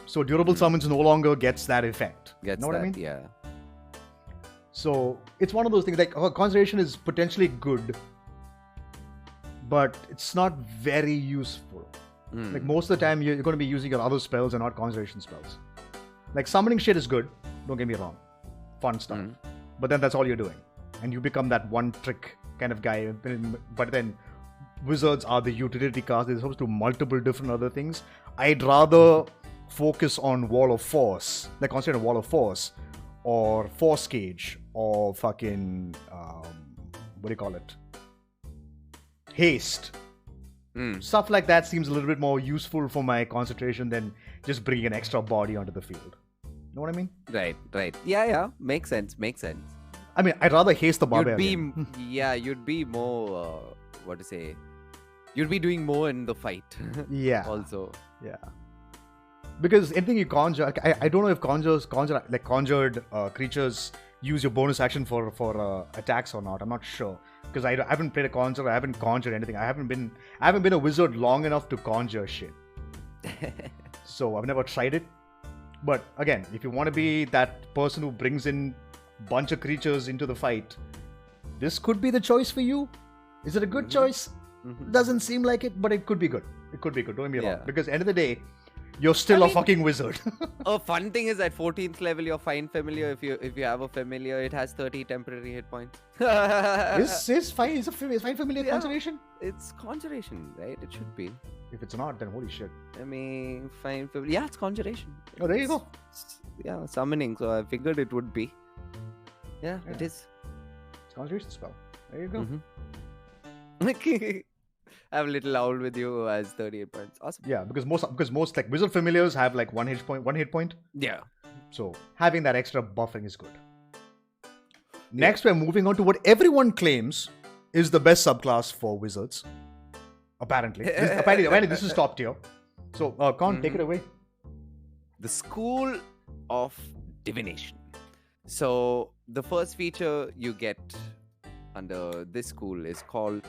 So durable summons no longer gets that effect. Gets know that, what I mean? Yeah. So it's one of those things, like, conjuration is potentially good, but it's not very useful. Like, most of the time you're going to be using your other spells and not conjuration spells. Like, summoning shit is good, don't get me wrong, fun stuff, but then that's all you're doing, and you become that one trick kind of guy. But then wizards are the utility cast. They're supposed to do multiple different other things. I'd rather focus on Wall of Force, like concentrate on Wall of Force or Force Cage or fucking what do you call it, Haste. Stuff like that seems a little bit more useful for my concentration than just bringing an extra body onto the field. Know what I mean? Right. Yeah. Makes sense. I mean, I'd rather haste the barbarian. You'd be more, you'd be doing more in the fight. Yeah. Also. Yeah. Because anything you conjure, I don't know if conjured creatures use your bonus action for attacks or not. I'm not sure. Because I haven't played a conjurer, I haven't conjured anything. I haven't been a wizard long enough to conjure shit. So I've never tried it. But again, if you want to be that person who brings in a bunch of creatures into the fight, this could be the choice for you. Is it a good choice? Doesn't seem like it, but it could be good. Don't get me wrong. Because at the end of the day, you're still a fucking wizard. A fun thing is at 14th level, you're fine familiar. If you have a familiar, it has 30 temporary hit points. Is fine familiar conjuration? It's conjuration, right? It should be. If it's not, then holy shit. I mean, fine familiar. Yeah, it's conjuration. Oh, there you go. Yeah, summoning. So I figured it would be. Yeah, it is. It's conjuration spell. There you go. I have a little owl with you as 38 points. Awesome. Yeah, because most like wizard familiars have like one hit point. Yeah. So having that extra buffing is good. Next, we're moving on to what everyone claims is the best subclass for wizards. Apparently, this is top tier. So, Con, take it away. The School of Divination. So the first feature you get under this school is called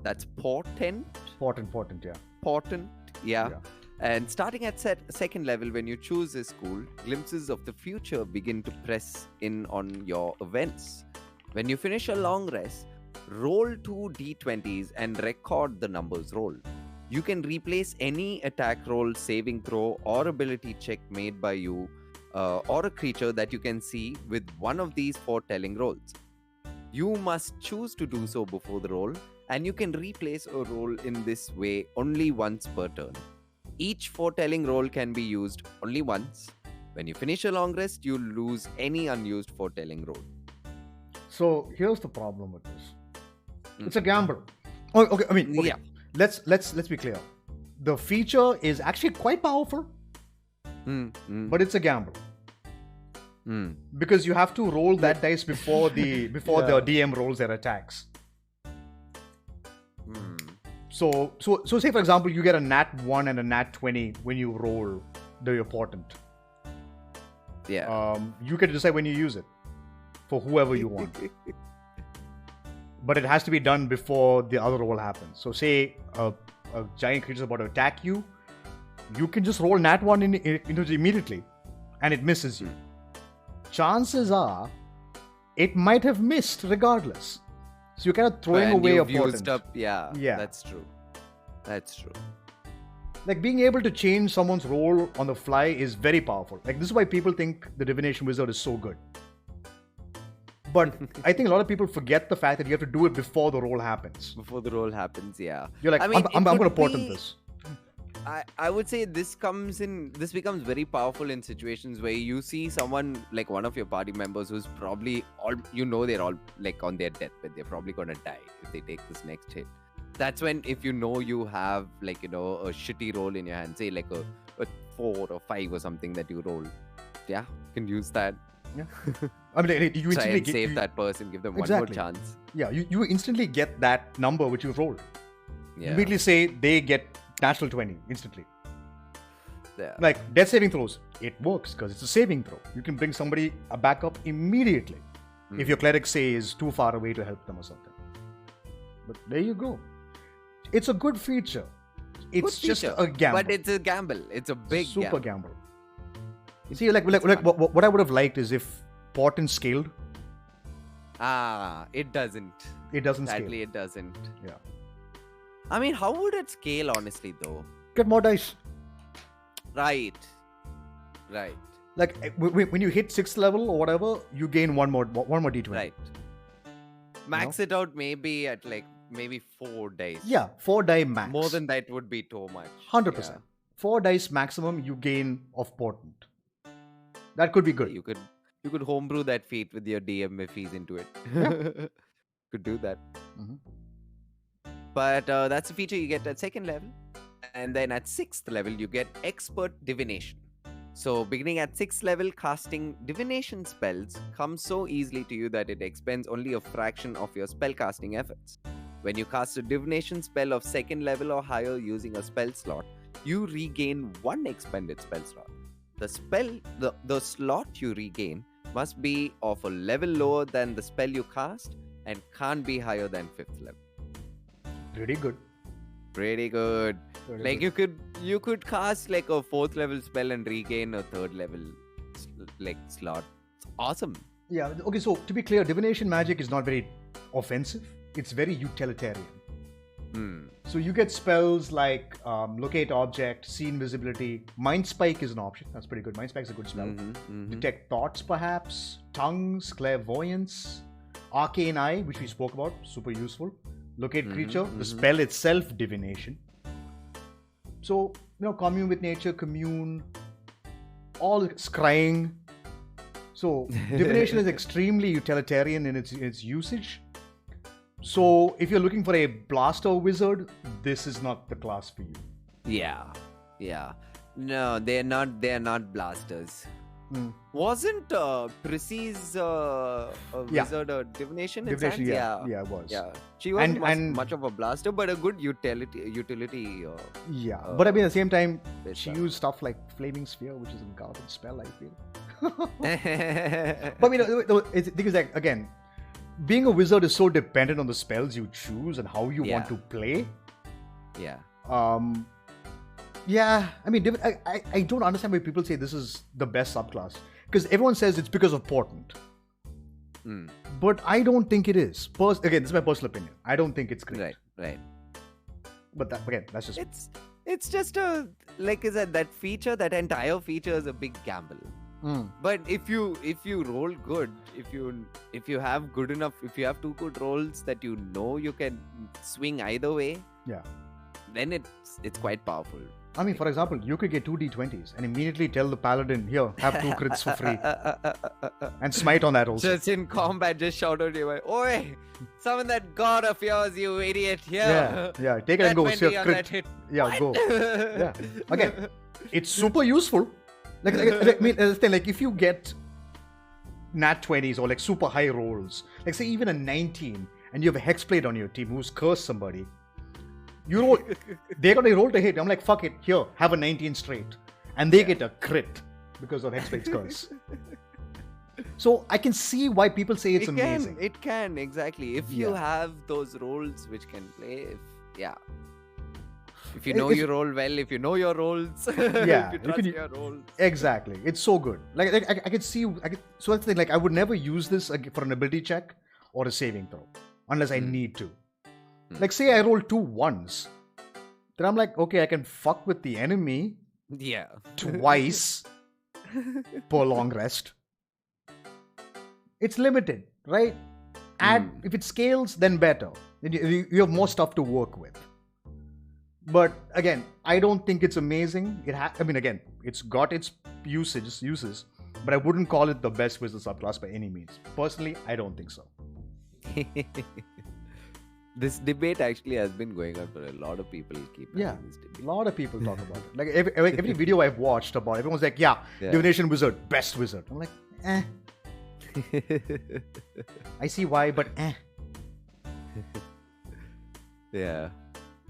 that's Portent. Portent, yeah. Portent, yeah. And starting at second level, when you choose this school, glimpses of the future begin to press in on your events. When you finish a long rest, roll 2 d20s and record the numbers rolled. You can replace any attack roll, saving throw, or ability check made by you or a creature that you can see with one of these foretelling rolls. You must choose to do so before the roll, and you can replace a roll in this way only once per turn. Each foretelling roll can be used only once. When you finish a long rest, you lose any unused foretelling roll. So here's the problem with this. It's a gamble. Oh, okay. I mean, okay. Yeah. Let's be clear. The feature is actually quite powerful, but it's a gamble. Because you have to roll that dice before the DM rolls their attacks. So say for example you get a nat 1 and a nat 20 when you roll your portent. Yeah. You can decide when you use it for whoever you want. But it has to be done before the other roll happens. So say a giant creature is about to attack you, you can just roll nat 1 into it immediately and it misses you. Chances are it might have missed regardless. So you're kind of throwing And away a you've portent. used up, yeah, that's true. Like being able to change someone's role on the fly is very powerful. Like this is why people think the divination wizard is so good. But I think a lot of people forget the fact that you have to do it before the role happens. Yeah. You're like, I mean, I'm going to it could portent be- this. I would say this becomes very powerful in situations where you see someone like one of your party members who's probably they're all like on their deathbed. They're probably gonna die if they take this next hit. That's when, if you have a shitty roll in your hand, say like a 4 or 5 or something that you roll, you can use that. Yeah. I mean, you Try instantly and save that person, give them Exactly. one more chance. Yeah, you instantly get that number which you've rolled. Yeah. You immediately say they get natural 20 instantly. Yeah. Like death saving throws, it works because it's a saving throw. You can bring somebody a backup immediately if your cleric say is too far away to help them or something. But there you go. It's a good feature. It's Good just feature, a gamble. But it's a gamble. It's a big super gamble. gamble. You see, like what I would have liked is if portent scaled. It doesn't. It doesn't Sadly, scale. it doesn't. Yeah. I mean, how would it scale, honestly, though? Get more dice. Right. Like when you hit 6th level or whatever, you gain one more d20. Right. Max it out maybe at maybe 4 dice. Yeah, 4 die max. More than that would be too much. 100%. Yeah. 4 dice maximum you gain of portent. That could be good. You could homebrew that feat with your DM if he's into it. Could do that. Mhm. But that's a feature you get at 2nd level. And then at 6th level, you get Expert Divination. So beginning at 6th level, casting divination spells comes so easily to you that it expends only a fraction of your spellcasting efforts. When you cast a divination spell of 2nd level or higher using a spell slot, you regain 1 expended spell slot. The slot you regain must be of a level lower than the spell you cast and can't be higher than 5th level. Pretty good. Pretty good. Pretty Like good. you could cast like a 4th level spell and regain a 3rd level slot. It's awesome. Yeah, okay, so to be clear, divination magic is not very offensive. It's very utilitarian. So you get spells like locate object, see invisibility. Mind spike is an option. That's pretty good. Mind spike is a good spell. Detect thoughts, perhaps. Tongues, clairvoyance. Arcane eye, which we spoke about, super useful. Locate creature. The spell itself, divination. So commune with nature, commune. All scrying. So divination is extremely utilitarian in its usage. So if you're looking for a blaster wizard, this is not the class for you. Yeah. No, they're not blasters. Wasn't Prissy's wizard a divination? In Divination, sense? yeah, it was. Yeah, she wasn't And- much of a blaster, but a good utility. Yeah, but I mean at the same time, this she stuff. used stuff like Flaming Sphere, which is a garbage spell, I feel. But But I mean, the thing is that, again, being a wizard is so dependent on the spells you choose and how you want to play. yeah. Yeah, I mean, I don't understand why people say this is the best subclass. Because everyone says it's because of portent. But I don't think it is. Again, this is my personal opinion. I don't think it's great. Right. But that's just... It's just that feature, that entire feature is a big gamble. But if you roll good, if you have two good rolls that you can swing either way, then it's quite powerful. I mean, for example, you could get 2 d20s and immediately tell the paladin, here, have 2 crits for free. And smite on that also. Just in combat, just shout out your way, oi, summon that god of yours, you idiot, here. Yeah, take it and go. That 20 So on crit. that hit. Yeah, What? go. Yeah. Again, it's super useful. Like I mean, like if you get nat 20s or like super high rolls, like say even a 19, and you have a hexblade on your team who's cursed somebody, they're gonna roll to hit. I'm like, fuck it, here, have a 19 straight, and they get a crit because of hexblade's curse. So I can see why people say it's amazing. It can, exactly. If you have those rolls which can play, If you know your role well, if you know your roles, Yeah, if you trust your roles. Exactly. It's so good. Like I could see. So that's the thing. Like I would never use this for an ability check or a saving throw unless I need to. Like say I roll 2 ones, then I'm like, okay, I can fuck with the enemy Yeah. twice per long rest. It's limited, right? And if it scales, then better. Then you have more stuff to work with. But again, I don't think it's amazing. I mean, again, it's got its uses, but I wouldn't call it the best wizard subclass by any means. Personally, I don't think so. This debate actually has been going on for a lot of people. Having this debate. A lot of people talk about it. Like every video I've watched about, everyone's like, yeah, divination wizard, best wizard. I'm like, eh. I see why, but eh. Yeah.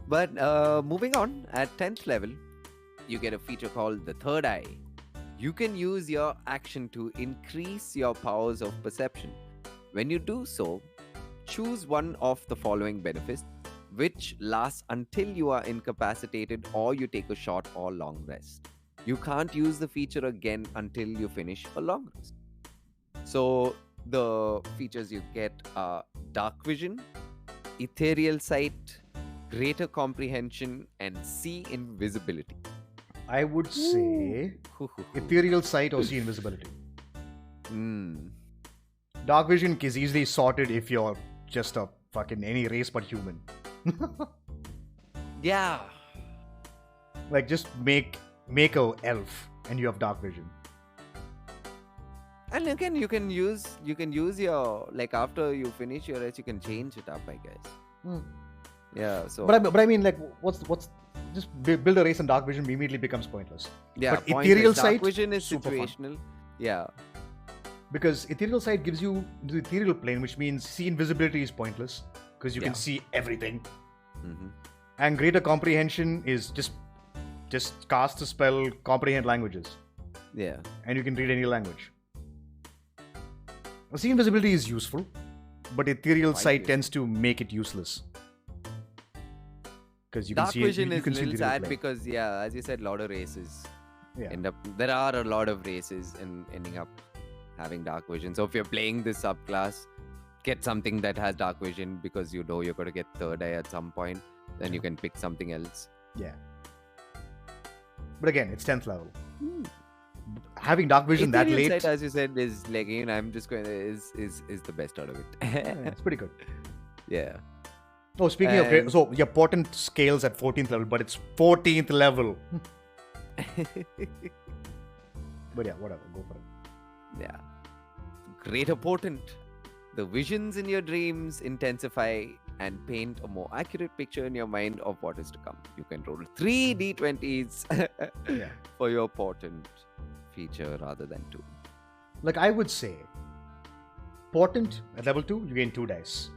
But moving on, at 10th level, you get a feature called the Third Eye. You can use your action to increase your powers of perception. When you do so, choose one of the following benefits, which lasts until you are incapacitated or you take a short or long rest. You can't use the feature again until you finish a long rest. So the features you get are Dark Vision, Ethereal Sight, Greater Comprehension, and See Invisibility. I would say Ethereal Sight or See Invisibility. Dark Vision is easily sorted if you're just a fucking any race but human. Yeah. Like just make a elf and you have Dark Vision. And again, you can use your, like, after you finish your rest, you can change it up, I guess. Yeah. So. But I mean, like, what's just build a race and Dark Vision immediately becomes pointless. Yeah. But Ethereal Sight, Dark Vision is situational. Fun. Yeah. Because Ethereal Sight gives you the ethereal plane, which means See Invisibility is pointless because you can see everything. And Greater Comprehension is just cast a spell, comprehend languages. Yeah. And you can read any language. See Invisibility is useful, but Ethereal Sight tends to make it useless. Because you can Dark see Vision you is can a see little the real sad plane. because, yeah, as you said, a lot of races end up. There are a lot of races ending up having Dark Vision. So if you're playing this subclass, get something that has Dark Vision because you know you're going to get Third Eye at some point. Then you can pick something else. Yeah. But again, it's 10th level. Having Dark Vision that late, Sight, as you said, is like, I'm just going to is the best out of it. It's pretty good. Yeah. Oh, speaking of great, so your portent scales at 14th level, but it's 14th level. But yeah, whatever, go for it. Yeah. Greater Portent. The visions in your dreams intensify and paint a more accurate picture in your mind of what is to come. You can roll 3 d20s for your portent feature rather than 2. Like I would say, portent at level 2, you gain 2 dice.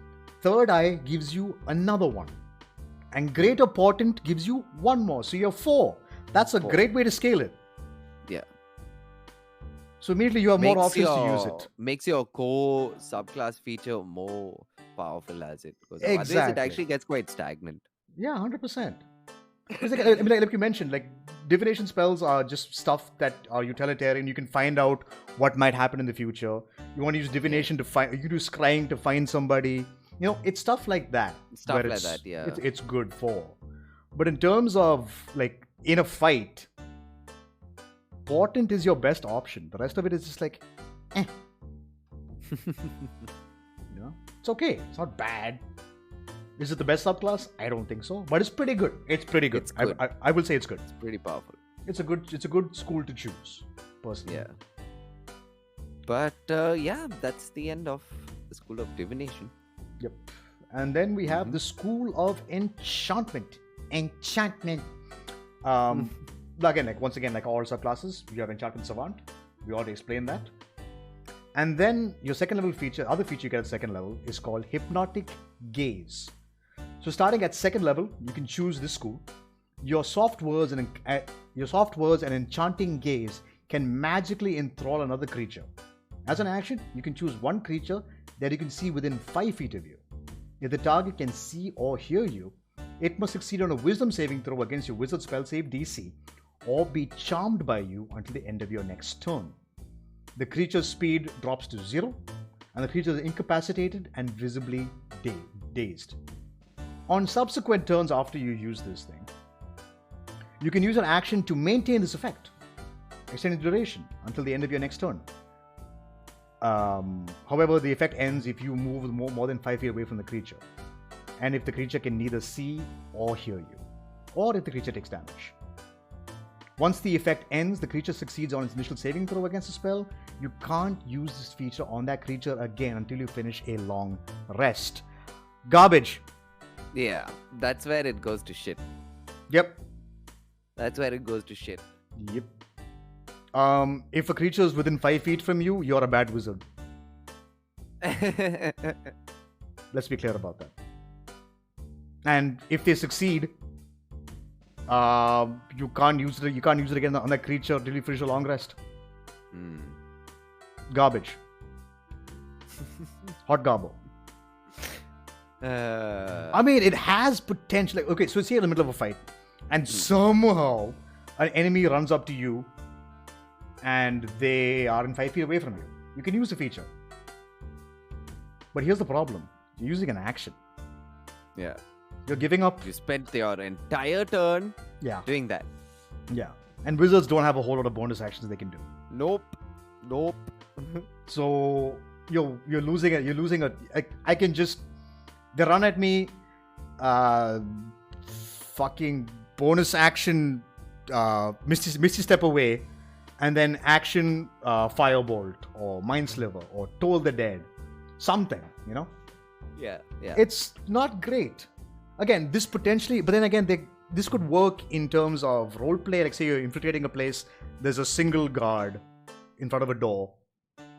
Third Eye gives you another one. And Greater Portent gives you 1 more. So you have 4. That's a great way to scale it. Yeah. So immediately you have more options to use it. Makes your core subclass feature more powerful as it goes. Exactly. Otherwise, it actually gets quite stagnant. Yeah, 100%. Like you mentioned, like divination spells are just stuff that are utilitarian. You can find out what might happen in the future. You want to use divination to find. You can do scrying to find somebody. You know, it's stuff like that. Stuff like that, yeah. It's good for. But in terms of like in a fight, portent is your best option. The rest of it is just like, you know, it's okay. It's not bad. Is it the best subclass? I don't think so, but it's pretty good. It's pretty good. It's good. I will say it's good. It's pretty powerful. It's a good school to choose, personally. Yeah. But yeah, that's the end of the School of Divination. Yep. And then we have the School of Enchantment. Again, like once again, like all subclasses, you have Enchantment Savant. We already explained that. And then your second level feature, other feature you get at second level is called Hypnotic Gaze. So starting at second level, you can choose this school. Your soft words and enchanting gaze can magically enthrall another creature. As an action, you can choose one creature that you can see within 5 feet of you. If the target can see or hear you, It must succeed on a wisdom saving throw against your wizard spell save DC or be charmed by you until the end of your next turn. The creature's speed drops to 0 and the creature is incapacitated and visibly dazed. On subsequent turns after you use this thing, you can use an action to maintain this effect, extended duration until the end of your next turn. However, the effect ends if you move more than 5 feet away from the creature, and if the creature can neither see or hear you, or if the creature takes damage. Once the effect ends, the creature succeeds on its initial saving throw against the spell. You can't use this feature on that creature again until you finish a long rest. Garbage. Yeah, that's where it goes to shit. Yep. That's where it goes to shit. Yep. If a creature is within 5 feet from you, you're a bad wizard. Let's be clear about that. And if they succeed, you can't use it. You can't use it again on that creature until you finish a long rest. Garbage. Hot garbo. I mean, it has potential. Like, okay, so it's here in the middle of a fight, and somehow an enemy runs up to you, and they are in 5 feet away from you. You can use the feature. But here's the problem. You're using an action. Yeah. You're giving up. You spent your entire turn doing that. Yeah. And wizards don't have a whole lot of bonus actions they can do. Nope. So you're losing it. You're losing a. I can just. They run at me. Fucking bonus action. Misty step away. And then action firebolt or mind sliver or toll the dead. Something, you know? Yeah. It's not great. Again, this potentially, but then again, this could work in terms of roleplay. Like, say you're infiltrating a place, there's a single guard in front of a door.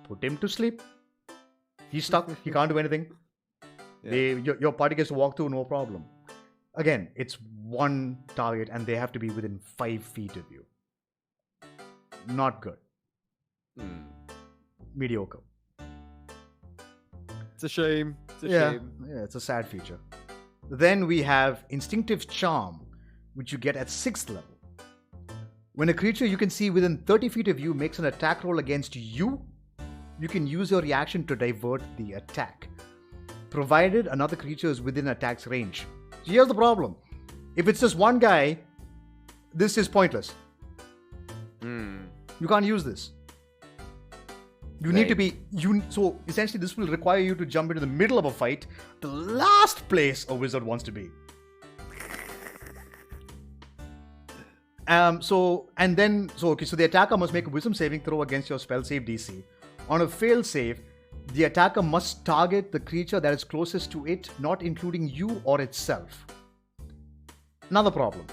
Put him to sleep. He's stuck. He can't do anything. Yeah. Your party gets to walk through, no problem. Again, it's one target and they have to be within 5 feet of you. Not good. Mediocre. It's a shame. Yeah, it's a sad feature. Then we have Instinctive Charm, which you get at 6th level. When a creature you can see within 30 feet of you makes an attack roll against you, you can use your reaction to divert the attack, provided another creature is within attack's range. So here's the problem. If it's just one guy, this is pointless. You can't use this. You need to be... So essentially this will require you to jump into the middle of a fight, the last place a wizard wants to be. So the attacker must make a wisdom saving throw against your spell save DC. On a failed save, the attacker must target the creature that is closest to it, not including you or itself. Another problem.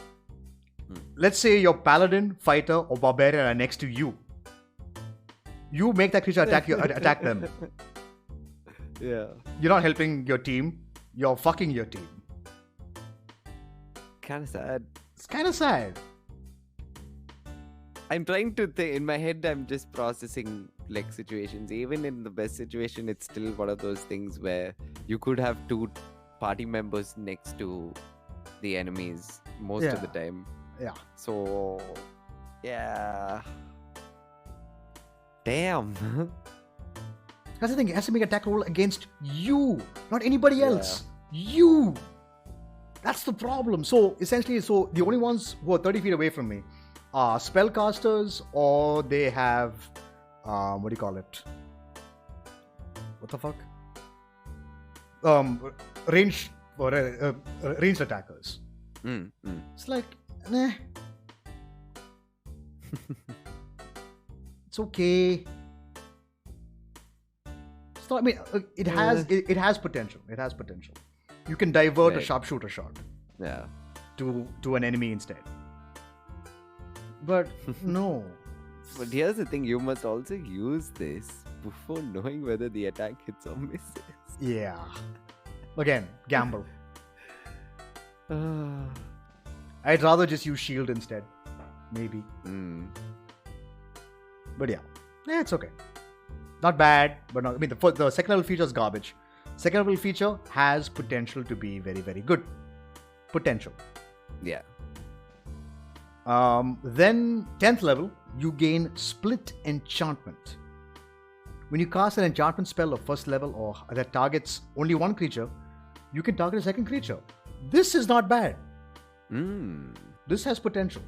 Let's say your paladin, fighter, or barbarian are next to you. You make that creature attack them. Yeah. You're not helping your team. You're fucking your team. Kind of sad. It's kind of sad. I'm trying to think. In my head, I'm just processing like situations. Even in the best situation, it's still one of those things where you could have 2 party members next to the enemies most of the time. Yeah. So, yeah. Damn. That's the thing. It has to make an attack roll against you, not anybody else. You. That's the problem. So essentially, the only ones who are 30 feet away from me are spellcasters, or they have what do you call it? What the fuck? Ranged attackers. It's like, nah. It's okay. It's not, I mean, it has potential. It has potential. You can divert a sharpshooter shot. Yeah. To an enemy instead. But no. But here's the thing: you must also use this before knowing whether the attack hits or misses. Yeah. Again, gamble. I'd rather just use shield instead. Maybe. But yeah, it's okay. Not bad, but not. I mean, the second level feature is garbage. Second level feature has potential to be very, very good. potential. Yeah. Then 10th level, you gain split enchantment. When you cast an enchantment spell of first level or that targets only one creature, you can target a second creature. This is not bad. This has potential.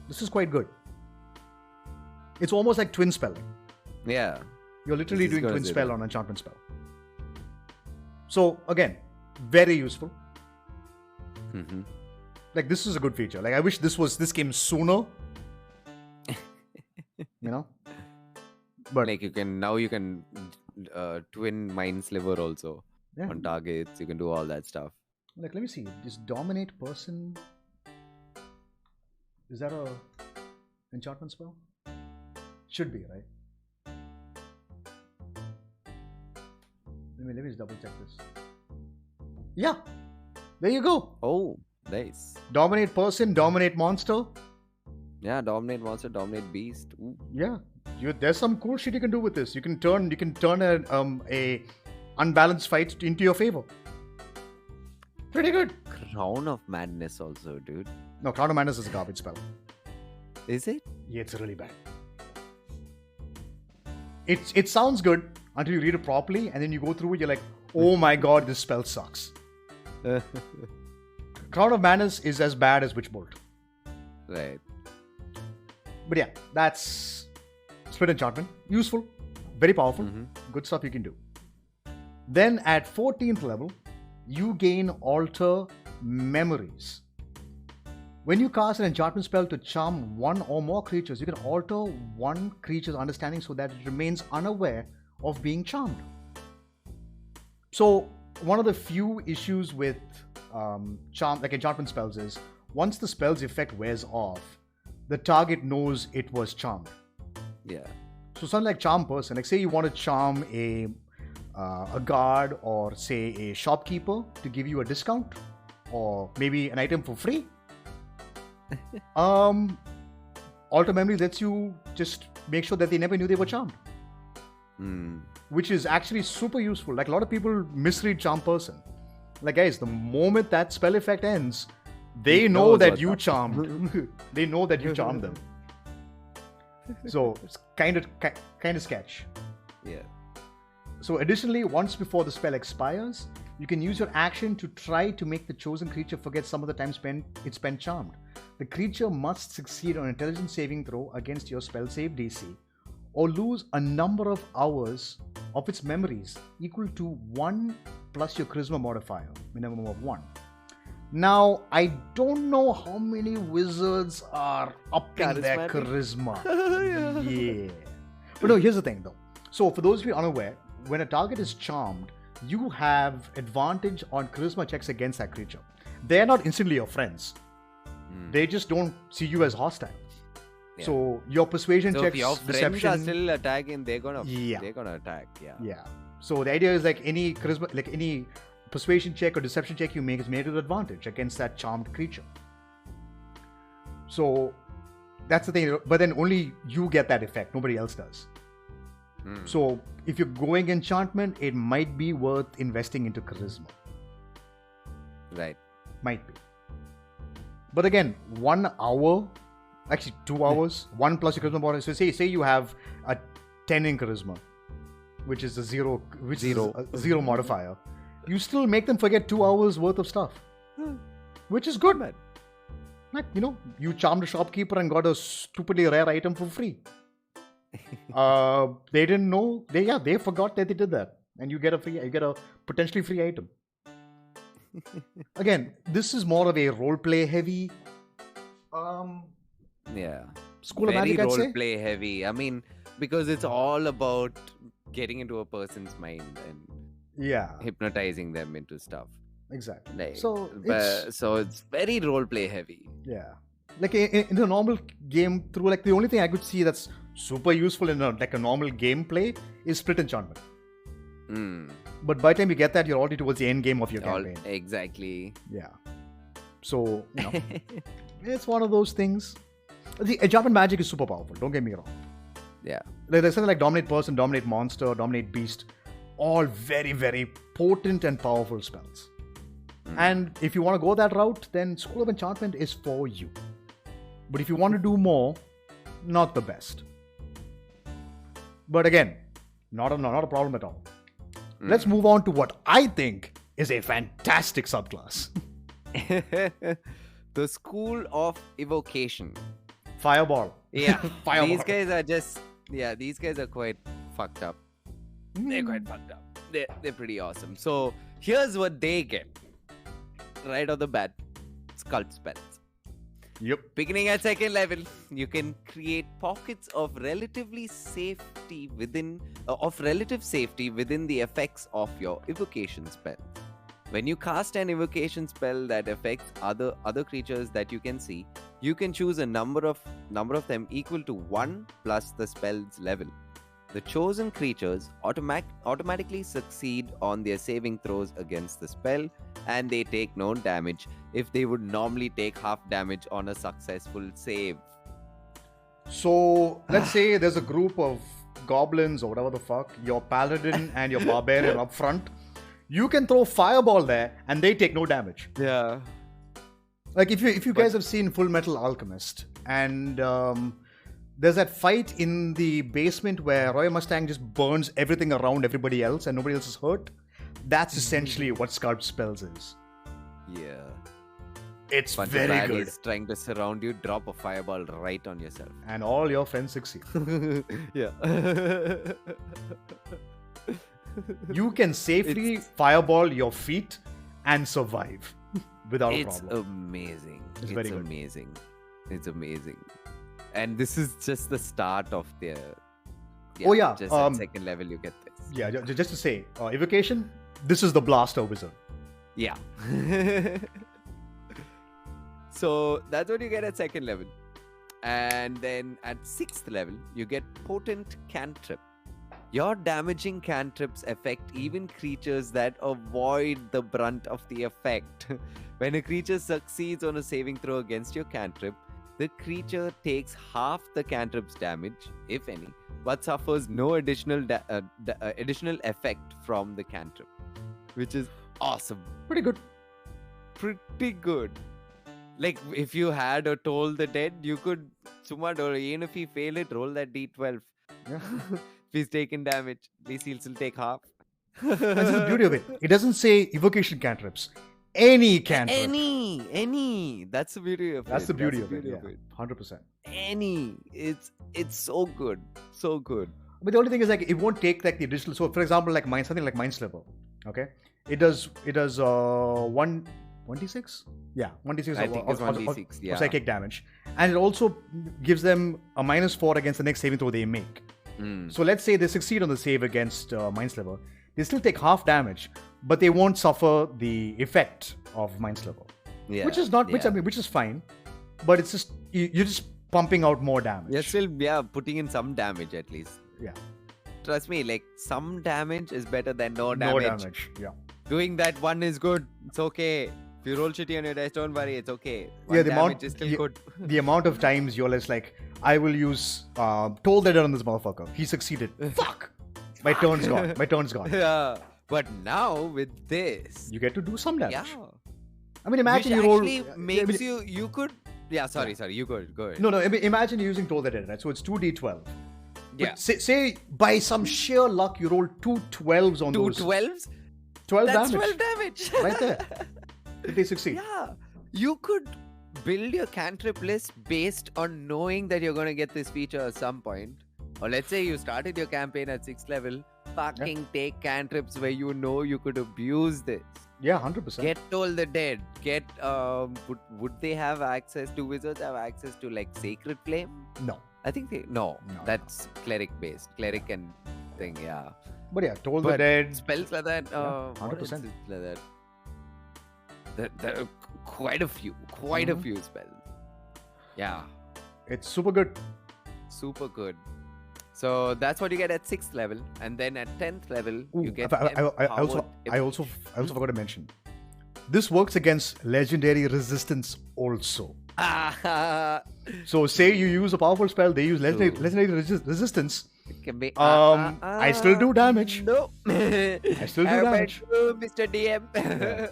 This is quite good. It's almost like twin spelling. Yeah. You're literally doing twin spell on enchantment spell. So again, very useful. Like this is a good feature. Like I wish this came sooner. But like you can twin mind sliver also on targets. You can do all that stuff. Like let me see. This dominate person. Is that a enchantment spell? Should be, right? Let me just double check this. Yeah. There you go. Oh, nice. Dominate person, dominate monster. Yeah, dominate monster, dominate beast. Ooh. Yeah. There's some cool shit you can do with this. You can turn a unbalanced fight into your favor. Pretty good. Crown of Madness also, dude. No, Crown of Madness is a garbage spell. Is it? Yeah, it's really bad. It sounds good until you read it properly, and then you go through it, you're like, oh my god, this spell sucks. Crown of Madness is as bad as Witch Bolt. Right. But yeah, that's split enchantment. Useful. Very powerful. Good stuff you can do. Then at 14th level, you gain Alter Memories. When you cast an enchantment spell to charm one or more creatures, you can alter one creature's understanding so that it remains unaware of being charmed. So one of the few issues with enchantment spells is once the spell's effect wears off, the target knows it was charmed. Yeah. So something like charm person, like say you want to charm a guard or say a shopkeeper to give you a discount or maybe an item for free. Alter Memory lets you just make sure that they never knew they were charmed. Which is actually super useful. Like a lot of people misread charm person. Like guys, the moment that spell effect ends, they know that you charmed. They know that you charmed them. So it's kind of sketch. Yeah. So additionally, once before the spell expires, you can use your action to try to make the chosen creature forget some of the time it's spent charmed. The creature must succeed on an intelligence saving throw against your spell save DC or lose a number of hours of its memories equal to 1 plus your charisma modifier, minimum of 1. Now, I don't know how many wizards are upping their charisma. Yeah. But no, here's the thing though. So for those of you unaware, when a target is charmed, you have advantage on charisma checks against that creature. They're not instantly your friends. They just don't see you as hostile. Yeah. So your persuasion checks, if your deception, friends are still attacking, they're gonna attack. Yeah. So the idea is like any charisma, like any persuasion check or deception check you make is made with advantage against that charmed creature. So that's the thing. But then only you get that effect. Nobody else does. So if you're going enchantment, it might be worth investing into charisma. Right. Might be. But again, 1 hour, actually 2 hours, 1 plus your charisma modifier. So say you have a 10 in charisma, which is a zero modifier. You still make them forget 2 hours worth of stuff, which is good, man. Like, you charmed a shopkeeper and got a stupidly rare item for free. They didn't know. They forgot that they did that, and you get a potentially free item. Again, this is more of a roleplay heavy. School of Magic, I'd say. Very roleplay heavy. I mean, because it's all about getting into a person's mind and hypnotizing them into stuff. Exactly. So it's very roleplay heavy. Yeah. Like in a normal game through, like the only thing I could see that's super useful in a normal gameplay is split enchantment. But by the time you get that, you're already towards the end game of your campaign. Exactly. Yeah. So, it's one of those things. The enchantment magic is super powerful, don't get me wrong. Yeah. There's something like Dominate Person, Dominate Monster, Dominate Beast. All very, very potent and powerful spells. And if you want to go that route, then Scroll of Enchantment is for you. But if you want to do more, not the best. But again, not a problem at all. Let's move on to what I think is a fantastic subclass. The School of Evocation. Fireball. Yeah. Fireball. These guys are quite fucked up. They're quite fucked up. They're pretty awesome. So here's what they get. Right off the bat, Sculpt spells. Yep. Beginning at second level, you can create pockets of relative safety within the effects of your evocation spell. When you cast an evocation spell that affects other creatures that you can see, you can choose a number of them equal to 1 plus the spell's level. The chosen creatures automatically succeed on their saving throws against the spell, and they take no damage if they would normally take half damage on a successful save. So let's say there's a group of goblins or whatever the fuck, your paladin and your barbarian up front. You can throw fireball there and they take no damage. Yeah. Like if you guys have seen Full Metal Alchemist, and there's that fight in the basement where Roy Mustang just burns everything around everybody else and nobody else is hurt. That's essentially what Sculpt spells is. Yeah. It's Bunch very of good. baddies trying to surround you, drop a fireball right on yourself. And all your friends succeed. Yeah. You can safely fireball your feet and survive without a It's problem. amazing. It's very good. amazing. It's amazing. And this is just the start of their... Just at second level you get this. Yeah, just to say, evocation, this is the blaster wizard. Yeah. So that's what you get at second level. And then at 6th level, you get Potent Cantrip. Your damaging cantrips affect even creatures that avoid the brunt of the effect. When a creature succeeds on a saving throw against your cantrip, the creature takes half the cantrip's damage, if any, but suffers no additional effect from the cantrip, which is awesome. Pretty good. Pretty good. Like, if you had a Toll the Dead, you could, even if he fail it, roll that d12. Yeah. If he's taking damage, at least he'll still take half. That's the beauty of it. It doesn't say evocation cantrips. Any cantrip. Any. That's the beauty of it. That's the beauty of it. Yeah. 100%. Any. It's so good. So good. But the only thing is, like, it won't take like the additional. So, for example, like something like Mind Slipper. Okay, it does 1d6. Yeah, 1d6. I think it's 1d6. Yeah. Psychic damage, and it also gives them a -4 against the next saving throw they make. So let's say they succeed on the save against Mind Slipper. They still take half damage, but they won't suffer the effect of Mind Slipper. Yeah. Which is not, which is fine, but it's just you're just pumping out more damage. You're still putting in some damage at least. Yeah. Trust me, like, some damage is better than no damage. No damage. Yeah. Doing that one is good. It's okay. If you roll shitty on your dice, don't worry. It's okay. The damage amount is still good. The amount of times you're just like, I will use Toll the Dead on this motherfucker. He succeeded. Fuck. My turn's gone. Yeah. But now with this, You get to do some damage. yeah. I mean, imagine Which you roll. actually makes you could. Yeah, sorry. You go ahead. No. Imagine using Toll the Dead, right? So it's 2d12. Yeah. But say by some sheer luck you roll 2 12s on Two those. 12s? 12 That's damage. 12 damage. Right there. If they succeed. Yeah. You could build your cantrip list based on knowing that you're going to get this feature at some point. Or let's say you started your campaign at 6th level. Fucking take cantrips where you know you could abuse this. Yeah, 100%. Get Toll the Dead. Get would they have access? Do wizards have access to like Sacred Flame? No. I think No. that's cleric based. Cleric and thing, yeah. But yeah, Toll the But Dead. spells like that, 100%. Like that. There are quite a few spells. Yeah, It's super good. super good. So that's what you get at 6th level, and then at 10th level you get. I also forgot to mention. This works against legendary resistance also. So say you use a powerful spell, they use legendary resistance. Can be, I still do damage. No. I still do damage. Mr. DM.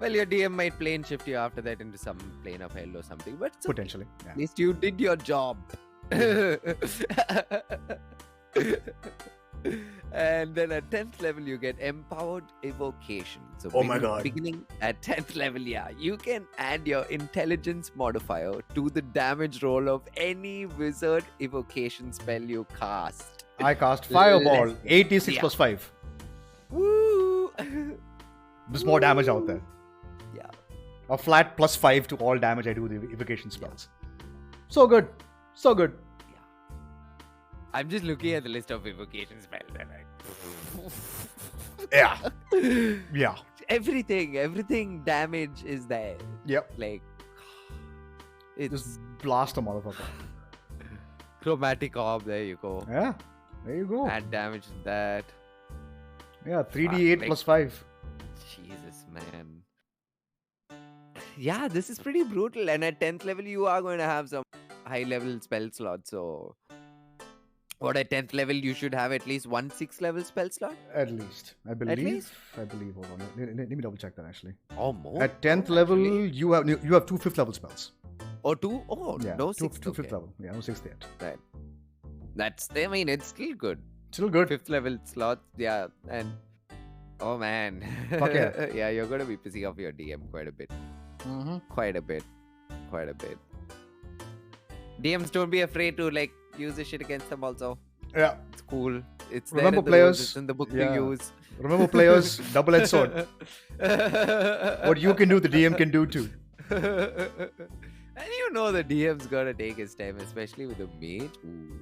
Well, your DM might plane shift you after that into some plane of hell or something, but it's okay. Potentially. Yeah. At least you did your job. And then at 10th level, you get empowered evocation. So Oh my God. beginning at 10th level, you can add your intelligence modifier to the damage roll of any wizard evocation spell you cast. I cast Fireball. Less- 86 yeah. plus 5. Woo! There's more damage out there. Yeah. A flat plus 5 to all damage I do with the evocation spells. So good. So good. I'm just looking at the list of evocation spells and Yeah. Yeah. everything damage is there. Yep. Like, it's Just blast a motherfucker. chromatic orb. There you go. Yeah. There you go. Add damage to that. Yeah. 3d8 plus 5. Jesus, man. Yeah, this is pretty brutal. And at 10th level, you are going to have some high level spell slots. So, what at 10th level, you should have at least one 6th level spell slot? At least. I believe. least? I believe. Hold on. Let me double check that actually. Or more. At 10th level, actually. you have 2 5th level spells. Or 2? Oh, Yeah. no 2 6th. 5th Okay. level. Yeah. No 6th yet. Right. That's, I mean, it's still good. Still good. 5th level slots, yeah. And, oh man. Fuck yeah. Yeah, you're going to be pissing off your DM quite a bit. Mm-hmm. Quite a bit. DMs, don't be afraid to like use this shit against them also. Yeah. It's cool. It's Remember, there in the players, rules, it's in the book yeah. we use. Remember, players, double-edged sword. What you can do, the DM can do too. And you know the DM's gotta take his time, especially with the mage.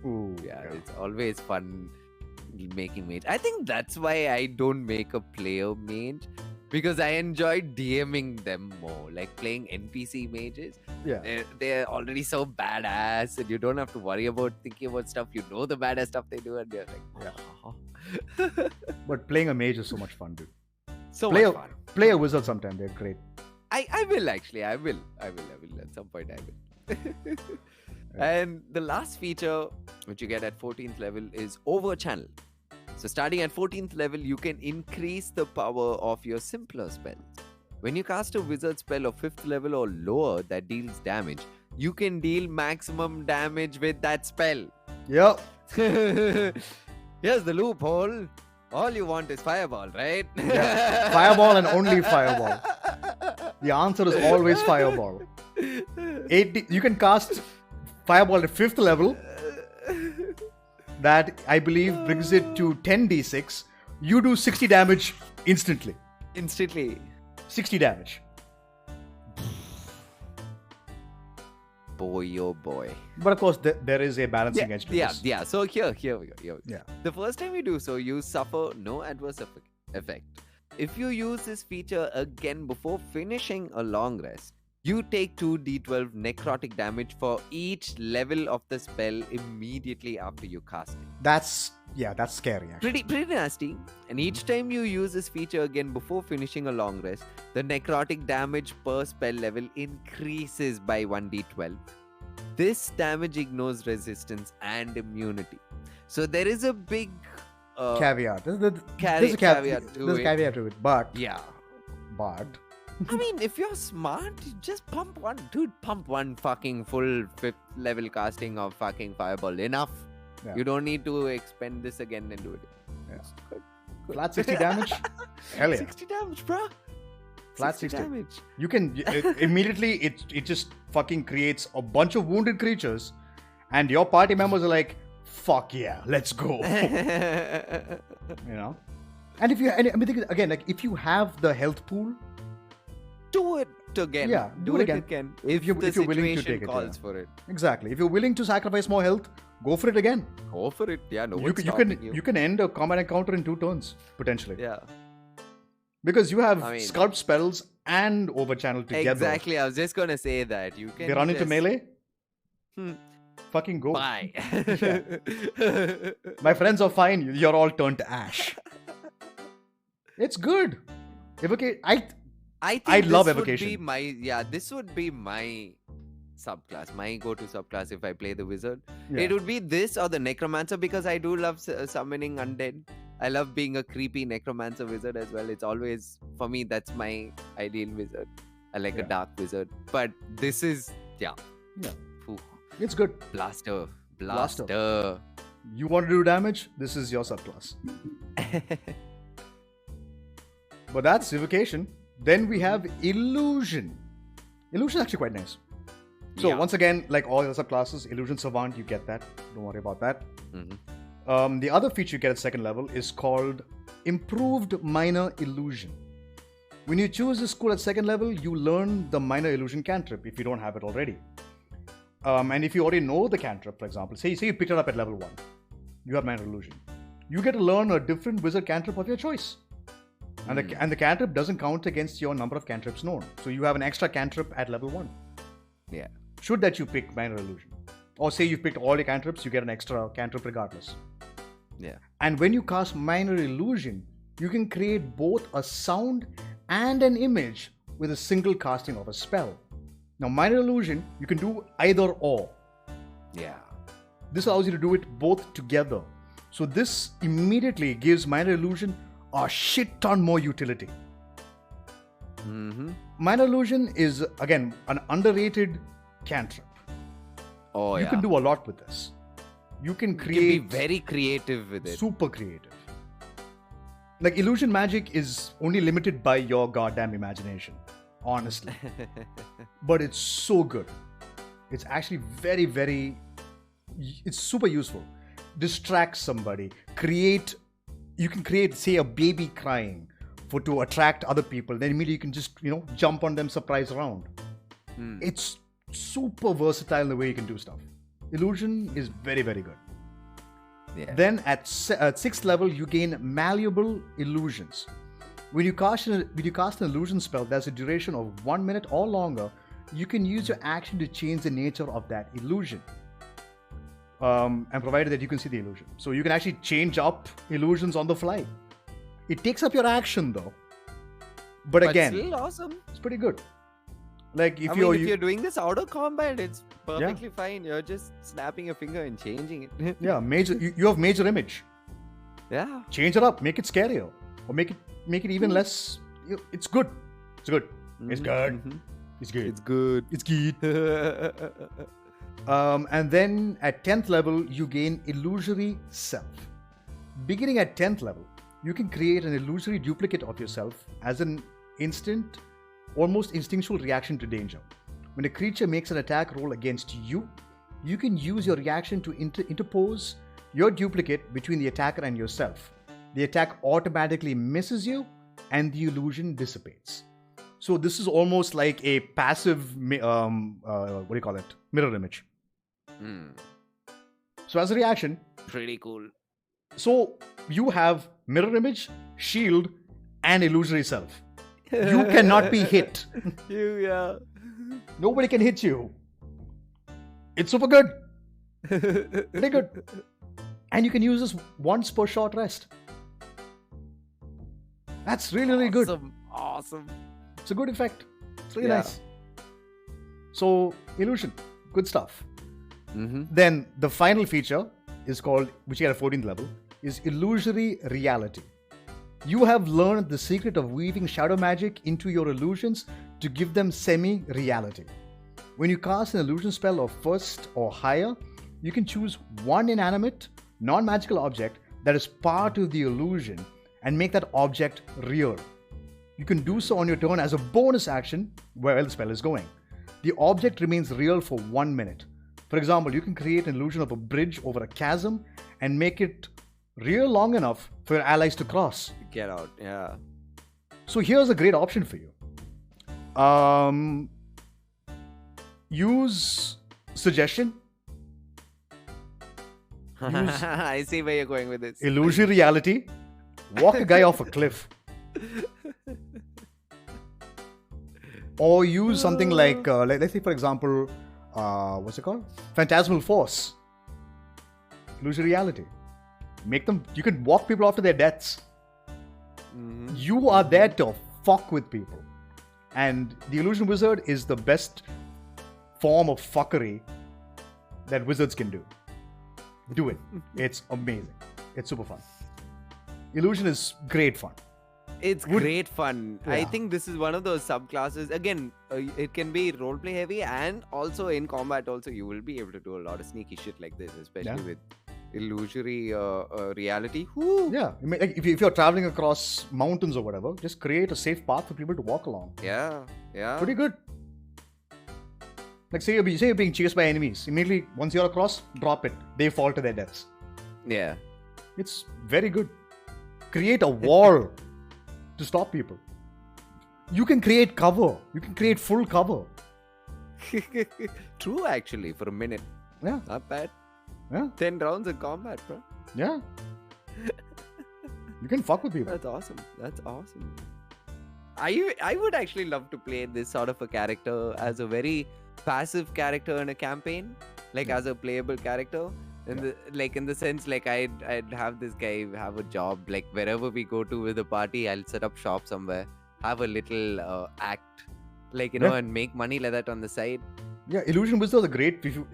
Ooh, Yeah, it's always fun making mage. I think that's why I don't make a player mage, because I enjoy DMing them more. Like playing NPC mages, Yeah. they're already so badass, and you don't have to worry about thinking about stuff. You know the badass stuff they do, and you're like, Yeah. But playing a mage is so much fun, dude. so Play much a- fun. Play a wizard sometime. They're great. I will actually. I will. At some point, I will. And the last feature, which you get at 14th level, is over channel. So starting at 14th level, you can increase the power of your simpler spells. When you cast a wizard spell of 5th level or lower that deals damage, you can deal maximum damage with that spell. Yep. Here's the loophole. All you want is fireball, right? Yeah. Fireball and only fireball. The answer is always fireball. 80, you can cast fireball at 5th level. That I believe brings it to 10d6. You do 60 damage instantly. Instantly. 60 damage. Boy, oh boy. But of course, there is a balancing edge to this. Yeah. So here we go. Yeah. The first time you do so, you suffer no adverse effect. If you use this feature again before finishing a long rest, you take 2d12 necrotic damage for each level of the spell immediately after you cast it. That's scary actually. Pretty nasty. And each time you use this feature again before finishing a long rest, the necrotic damage per spell level increases by 1d12. This damage ignores resistance and immunity. So there is a big Caveat. There's a caveat to there's a it. caveat to it. But Yeah. I mean, if you're smart, just pump one fucking full 5th level casting of fucking fireball. Enough. Yeah. You don't need to expend this again and do it. Yeah. Good. Flat 60 damage? Hell yeah. 60 damage, bro. Flat 60. damage. You can immediately it just fucking creates a bunch of wounded creatures, and your party members are like, "Fuck yeah, let's go." You know. And if you, and I mean, again, like if you have the health pool, Do it again. Yeah, do it again. If you're the willing to situation take it, calls yeah. for it, exactly. If you're willing to sacrifice more health, go for it again. go for it. Yeah, no you one's can stopping you. you can end a combat encounter in 2 turns potentially. Yeah. Because you have I mean- sculpt spells and overchannel together. Exactly. I was just gonna say that you can. They run into just- melee. Hmm. Fucking go. Bye. My friends are fine. You're all turned to ash. It's good. Evocate. I think I love this would evocation. be my this would be my subclass, my go-to subclass if I play the wizard. Yeah. It would be this or the necromancer, because I do love summoning undead. I love being a creepy necromancer wizard as well. It's always, for me, that's my ideal wizard. I like a dark wizard. But this is, Yeah. Ooh, It's good. blaster. You want to do damage? This is your subclass. But that's evocation. Then we have illusion. Illusion is actually quite nice. So once again, like all the subclasses, illusion savant, you get that. Don't worry about that. The other feature you get at second level is called improved minor illusion. When you choose this school at second level, you learn the minor illusion cantrip if you don't have it already. And if you already know the cantrip, for example, say you picked it up at level 1, you have minor illusion. You get to learn a different wizard cantrip of your choice. And the cantrip doesn't count against your number of cantrips known. So you have an extra cantrip at level 1. Yeah. Should that you pick minor illusion. Or say you've picked all your cantrips, you get an extra cantrip regardless. Yeah. And when you cast minor illusion, you can create both a sound and an image with a single casting of a spell. Now, minor illusion, you can do either or. Yeah. This allows you to do it both together. So this immediately gives minor illusion a shit ton more utility. Minor illusion is, again, an underrated cantrip. Oh, You can do a lot with this. You can create... You can be very creative with it. Super creative. Like, illusion magic is only limited by your goddamn imagination. Honestly. But it's so good. It's actually very, very... It's super useful. Distract somebody. You can create, say, a baby crying to attract other people. Then immediately you can just, jump on them, surprise around. It's super versatile in the way you can do stuff. Illusion is very, very good. Yeah. Then at 6th level, you gain malleable illusions. When you cast an illusion spell that's a duration of 1 minute or longer, you can use your action to change the nature of that illusion. And provided that you can see the illusion. So you can actually change up illusions on the fly. It takes up your action though. But again, still awesome. It's pretty good. Like if if you're doing this out of combat, it's perfectly fine. You're just snapping your finger and changing it. Yeah, you have major image. Yeah. Change it up, make it scarier. Or make it even less. It's good. It's good. It's good. It's good. It's good. It's good. And then at 10th level, you gain illusory self. Beginning at 10th level, you can create an illusory duplicate of yourself as an instant, almost instinctual reaction to danger. When a creature makes an attack roll against you, you can use your reaction to interpose your duplicate between the attacker and yourself. The attack automatically misses you and the illusion dissipates. So this is almost like a passive, mirror image. So as a reaction, pretty cool. So you have mirror image, shield, and illusory self. You cannot be hit. Nobody can hit you. It's super good. Pretty good. And you can use this once per short rest. That's really, really good. Awesome. It's a good effect. It's really nice. So, illusion. Good stuff. Then the final feature is called, which you get at 14th level, is illusory reality. You have learned the secret of weaving shadow magic into your illusions to give them semi-reality. When you cast an illusion spell of first or higher, you can choose one inanimate, non-magical object that is part of the illusion and make that object real. You can do so on your turn as a bonus action while the spell is going. The object remains real for 1 minute. For example, you can create an illusion of a bridge over a chasm and make it real long enough for your allies to cross. Get out, yeah. So here's a great option for you. Use suggestion. I see where you're going with this. Illusory reality. Walk a guy off a cliff. Or use something like let's say for example, what's it called? Phantasmal force. Illusory reality. You can walk people after their deaths. You are there to fuck with people. And the illusion wizard is the best form of fuckery that wizards can do. Do it. It's amazing. It's super fun. Illusion is great fun. It's great fun. I Yeah. think this is one of those subclasses. Again, it can be roleplay heavy, and also in combat. Also, you will be able to do a lot of sneaky shit like this, especially with illusory reality. Whoo! Yeah, I mean, like, if you're traveling across mountains or whatever, just create a safe path for people to walk along. Yeah. Pretty good. Like say you're being chased by enemies. Immediately, once you're across, drop it. They fall to their deaths. Yeah. It's very good. Create a wall to stop people. You can create cover. You can create full cover. True, actually, for a minute. Yeah. Not bad. Yeah. 10 rounds in combat, bro. Yeah. You can fuck with people. That's awesome. I would actually love to play this sort of a character as a very passive character in a campaign, like as a playable character. In the sense, like I'd have this guy have a job, like wherever we go to with a party, I'll set up shop somewhere, have a little act, like and make money like that on the side. Yeah, illusion wizards are great. If you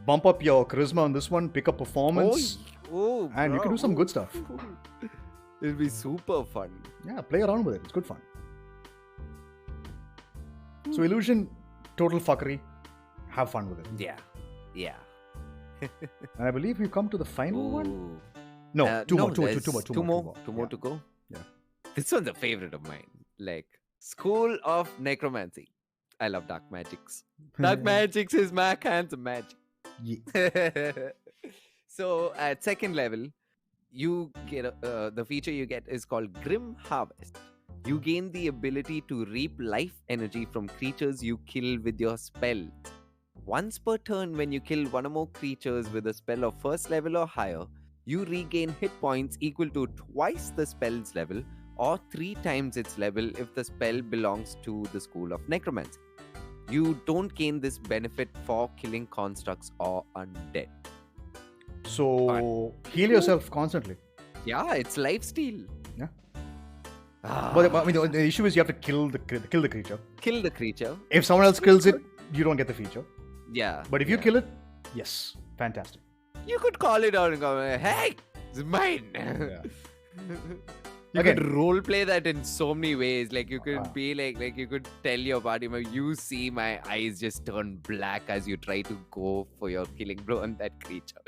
bump up your charisma on this one, pick up performance, and you can do some good stuff. It'll be super fun. Yeah, play around with it. It's good fun. So illusion, total fuckery. Have fun with it. Yeah. And I believe we've come to the final one. No, two more to go. Yeah. This one's a favorite of mine. Like School of Necromancy. I love dark magics. Dark magics is my kinds of magic. Yeah. So at second level, you get the feature you get is called Grim Harvest. You gain the ability to reap life energy from creatures you kill with your spells. Once per turn, when you kill one or more creatures with a spell of first level or higher, you regain hit points equal to twice the spell's level or 3 times its level if the spell belongs to the School of Necromancy. You don't gain this benefit for killing constructs or undead. So heal yourself constantly. Yeah, it's lifesteal. Yeah. But I mean, the issue is you have to kill the creature. Kill the creature. If someone else kills it, you don't get the feature. Yeah. But if you kill it, yes, fantastic. You could call it out and go, hey, it's mine. Yeah. You Again, could role play that in so many ways. Like you could be like you could tell your party member, you see my eyes just turn black as you try to go for your killing blow on that creature.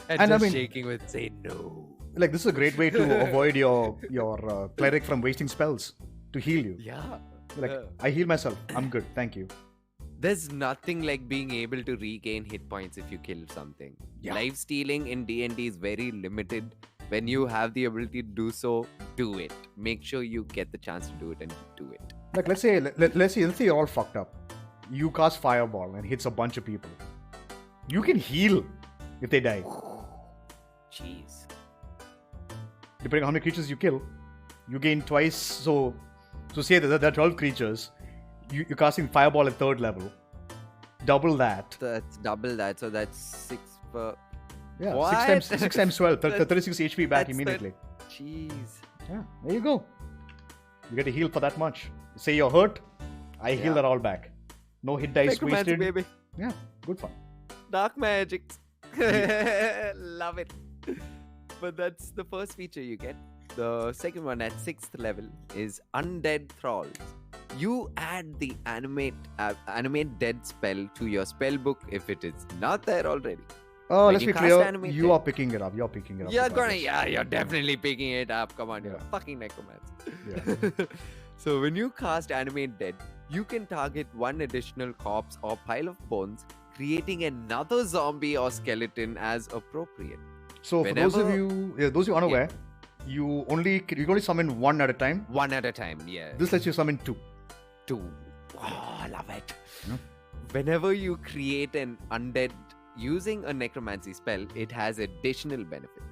and just shaking with say no. Like this is a great way to avoid your cleric from wasting spells to heal you. Yeah. Like I heal myself. I'm good. Thank you. There's nothing like being able to regain hit points if you kill something. Yeah. Life stealing in D&D is very limited. When you have the ability to do so, do it. Make sure you get the chance to do it and do it. Like let's say you're all fucked up. You cast fireball and hits a bunch of people. You can heal if they die. Jeez. Depending on how many creatures you kill, you gain twice. So say that there are 12 creatures. You're casting fireball at 3rd level. Double that. That's double that. So that's 6 per... Yeah, what? 6 times 12. 36 HP back immediately. Jeez. Yeah, there you go. You get to heal for that much. Say you're hurt, I heal that all back. No hit dice Necromancy, wasted. baby. Yeah, good fun. Dark magics. Love it. But that's the first feature you get. The second one at 6th level is Undead Thralls. You add the animate dead spell to your spell book if it is not there already. Oh, let's be clear. You are picking it up. You're picking it up. You're definitely picking it up. Come on, you're a fucking necromancer. Yeah. So when you cast Animate Dead, you can target one additional corpse or pile of bones, creating another zombie or skeleton as appropriate. So for those of you unaware, you can only summon one at a time. One at a time, yeah. This lets you summon 2. 2. Oh, I love it. Yeah. Whenever you create an undead using a necromancy spell, it has additional benefit.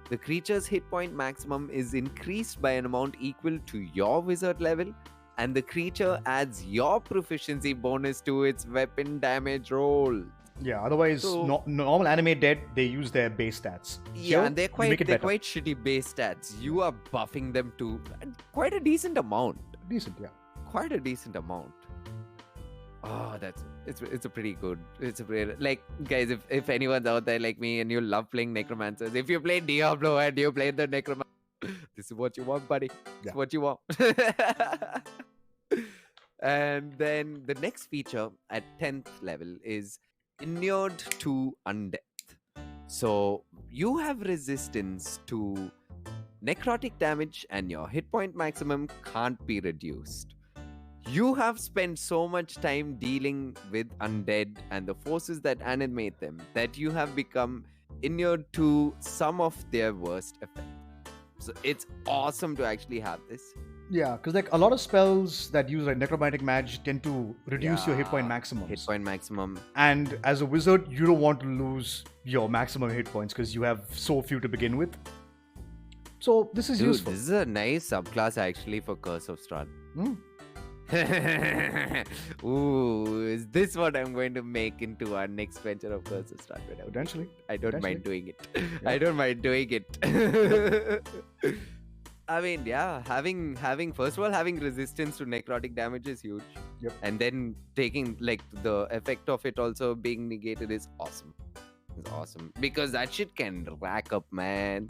The creature's hit point maximum is increased by an amount equal to your wizard level, and the creature adds your proficiency bonus to its weapon damage roll. Yeah, otherwise, normal anime dead, they use their base stats. Yeah, and they're quite shitty base stats. You are buffing them to quite a decent amount. Decent, yeah. Quite a decent amount. Oh, it's a pretty good. It's a pretty, like, guys, if anyone's out there like me and you love playing necromancers, if you play Diablo and you play the necromancer, this is what you want, buddy. This is what you want. And then the next feature at 10th level is inured to undeath. So you have resistance to necrotic damage and your hit point maximum can't be reduced. You have spent so much time dealing with undead and the forces that animate them that you have become inured to some of their worst effects. So it's awesome to actually have this. Yeah, because like a lot of spells that use like necromantic mage tend to reduce your hit point maximums. Hit point maximum. And as a wizard, you don't want to lose your maximum hit points because you have so few to begin with. So this is useful. This is a nice subclass actually for Curse of Strahd. Ooh, is this what I'm going to make into our next venture of Curse of Strahd? Potentially. I don't mind doing it. Yeah. I don't mind doing it. I mean, yeah, having first of all having resistance to necrotic damage is huge. Yep. And then taking like the effect of it also being negated is awesome. It's awesome because that shit can rack up, man.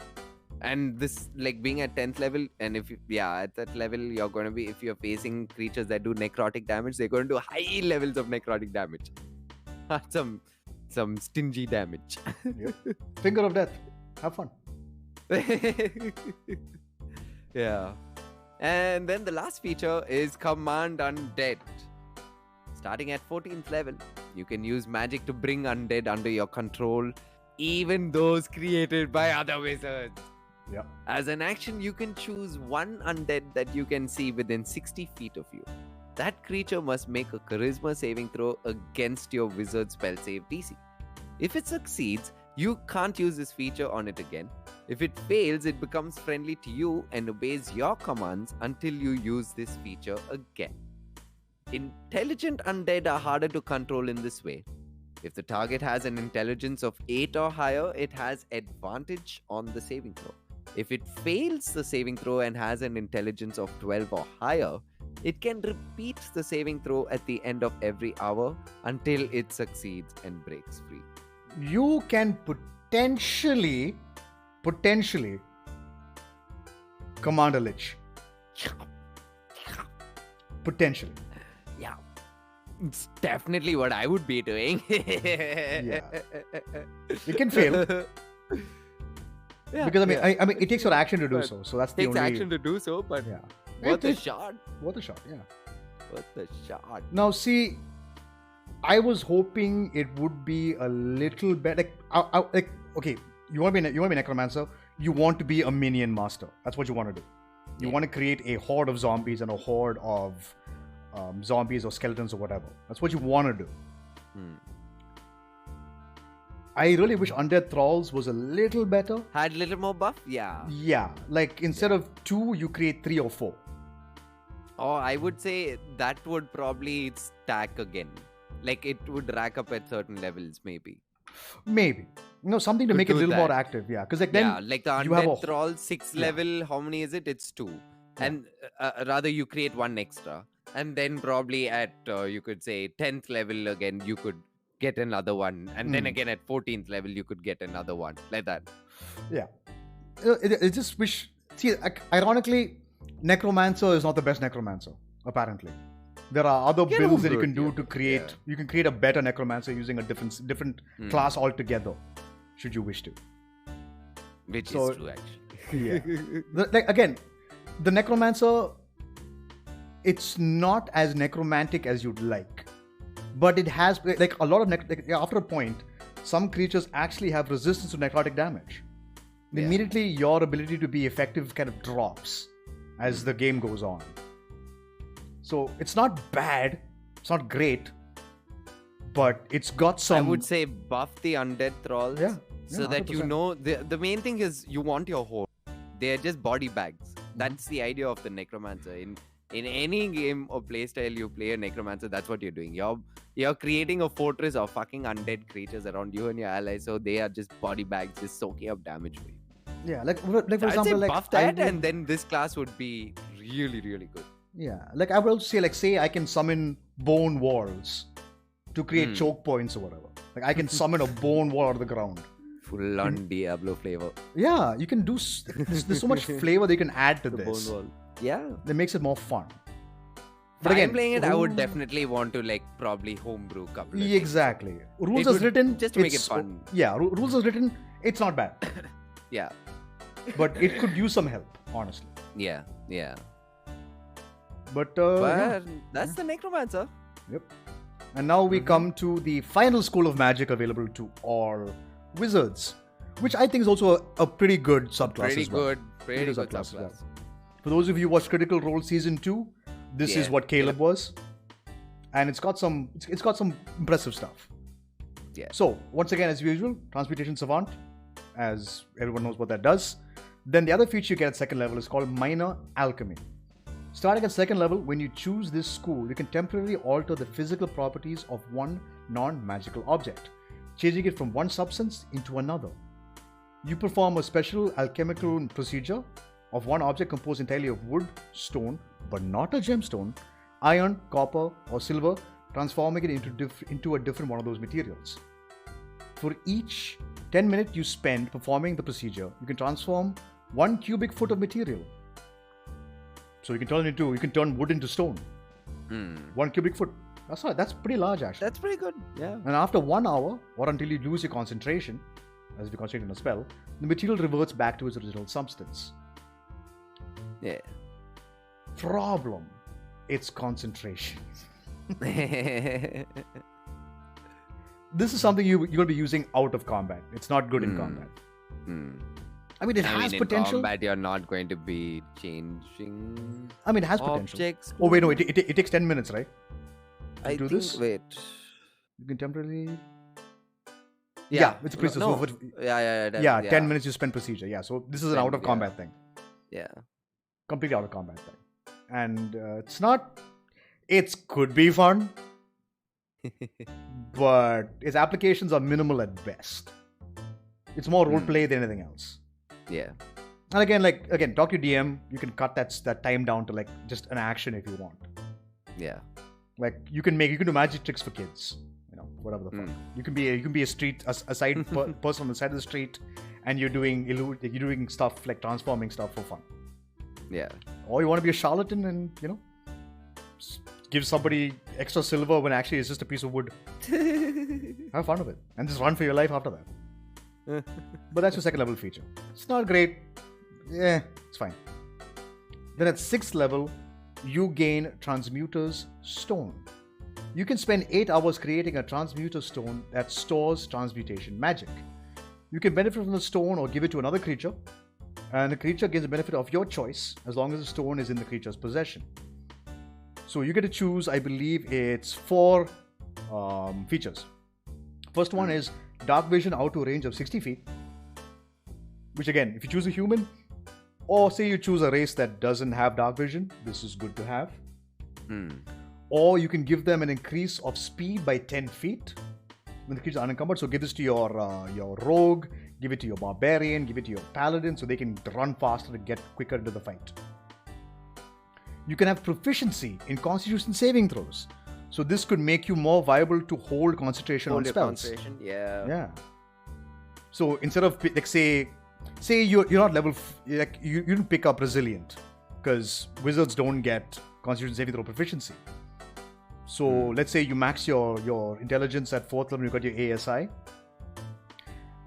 And this, like, being at 10th level, and if you, at that level, you're going to be, if you're facing creatures that do necrotic damage, they're going to do high levels of necrotic damage. some stingy damage. Yep. Finger of death. Have fun. Yeah. And then the last feature is Command Undead. Starting at 14th level, you can use magic to bring undead under your control, even those created by other wizards. Yeah. As an action, you can choose one undead that you can see within 60 feet of you. That creature must make a charisma saving throw against your wizard spell save DC. If it succeeds, you can't use this feature on it again. If it fails, it becomes friendly to you and obeys your commands until you use this feature again. Intelligent undead are harder to control in this way. If the target has an intelligence of 8 or higher, it has advantage on the saving throw. If it fails the saving throw and has an intelligence of 12 or higher, it can repeat the saving throw at the end of every hour until it succeeds and breaks free. You can potentially command a lich. Potentially. Yeah. It's definitely what I would be doing. Yeah. You can fail. Yeah, because I mean, it takes your action to do so. So that's the takes only action to do so, but yeah. worth a shot. Worth a shot, yeah. Worth a shot. Now, see, I was hoping it would be a little better. Like, okay, you want to be necromancer. You want to be a minion master. That's what you want to do. You want to create a horde of zombies and a horde of zombies or skeletons or whatever. That's what you want to do. I really wish Undead Thralls was a little better. Had a little more buff? Yeah. Yeah, like instead of 2, you create 3 or 4. Or I would say that would probably stack again. Like it would rack up at certain levels, maybe. Maybe. Something to make it a little more active. Yeah, because like then like the Undead Thrall 6th level, how many is it? It's 2. Yeah. And rather you create 1 extra. And then probably at, you could say, 10th level again, you could get another one, and then again at 14th level you could get another one, like that. Yeah, I just wish. See, ironically, necromancer is not the best necromancer. Apparently, there are other builds that you can do to create. Yeah. You can create a better necromancer using a different class altogether, should you wish to. Which is true, actually. Yeah. Like again, the necromancer, it's not as necromantic as you'd like. But it has, like, a lot of, after a point, some creatures actually have resistance to necrotic damage. Yeah. Immediately, your ability to be effective kind of drops as the game goes on. So, it's not bad, it's not great, but it's got some... I would say buff the Undead Thralls, so that 100%. You know, the main thing is you want your horde. They're just body bags. That's the idea of the Necromancer. In any game or playstyle you play a necromancer, that's what you're doing. You're creating a fortress of fucking undead creatures around you and your allies, so they are just body bags, just soaking up damage for you. Yeah, like for example, like buff that, and then this class would be really, really good. Yeah, like I would also say, like, say I can summon bone walls to create choke points or whatever. Like I can summon a bone wall out of the ground. Full on Diablo flavor. Yeah, you can do. There's so much flavor they can add to The this. bone wall. Yeah. That makes it more fun. But again, playing it, I would definitely want to like probably homebrew a couple of Exactly. things. Rules It as would- written. just to make it it's- fun. Yeah, rules as written. It's not bad, Yeah. but it could use some help, honestly. Yeah. Yeah. But, But that's the Necromancer. Yep. And now we Mm-hmm. come to the final school of magic available to all wizards, which I think is also a pretty good subclass Pretty as well. good. Pretty good subclass as well. subclass. For those of you who watched Critical Role Season 2, this is Yeah, what Caleb was. And it's got some impressive stuff. Yeah. So, once again, as usual, Transmutation Savant, as everyone knows what that does. Then the other feature you get at second level is called Minor Alchemy. Starting at second level, when you choose this school, you can temporarily alter the physical properties of one non-magical object, changing it from one substance into another. You perform a special alchemical procedure of one object composed entirely of wood, stone, but not a gemstone, iron, copper, or silver, transforming it into a different one of those materials. For each 10 minutes you spend performing the procedure, you can transform 1 cubic foot of material. So you can turn wood into stone. 1 cubic foot. That's pretty large actually. That's pretty good. Yeah. And after 1 hour, or until you lose your concentration, as if you concentrate on a spell, the material reverts back to its original substance. Yeah. Problem. It's concentration. This is something you're going to be using out of combat. It's not good in combat. I mean, it has in potential. combat, you're not going to be changing I mean, it has potential. objects. Oh, wait, no, it takes 10 minutes, right? I do think. this? Wait. You can temporarily. Yeah. it's a process. No. So Yeah. 10 minutes you spend procedure. Yeah, so this is an 10, out of combat thing. Yeah. Completely out of combat thing. And it's not. It could be fun, but its applications are minimal at best. It's more roleplay than anything else. Yeah. And again, talk to your DM. You can cut that time down to like just an action if you want. Yeah. Like you can do magic tricks for kids. You know, whatever the fuck. You can be a side person on the side of the street, and you're doing stuff like transforming stuff for fun. Yeah. Or you want to be a charlatan and give somebody extra silver when actually it's just a piece of wood. Have fun with it and just run for your life after that. But that's your second level feature. It's not great. Yeah, it's fine. Then at 6th level, you gain Transmuter's Stone. You can spend 8 hours creating a Transmuter Stone that stores transmutation magic. You can benefit from the stone or give it to another creature, and the creature gains the benefit of your choice as long as the stone is in the creature's possession. So you get to choose, I believe it's 4 features. First one is Dark Vision out to a range of 60 feet, which again, if you choose a human, or say you choose a race that doesn't have Dark Vision, this is good to have. Or you can give them an increase of speed by 10 feet when the creatures are unencumbered. So give this to your rogue, give it to your barbarian, give it to your paladin, so they can run faster and get quicker into the fight. You can have proficiency in Constitution saving throws. So this could make you more viable to hold concentration on spells. Yeah. So instead of like say you're not level you didn't pick up resilient because wizards don't get Constitution saving throw proficiency. So let's say you max your intelligence at 4th level, you got your ASI,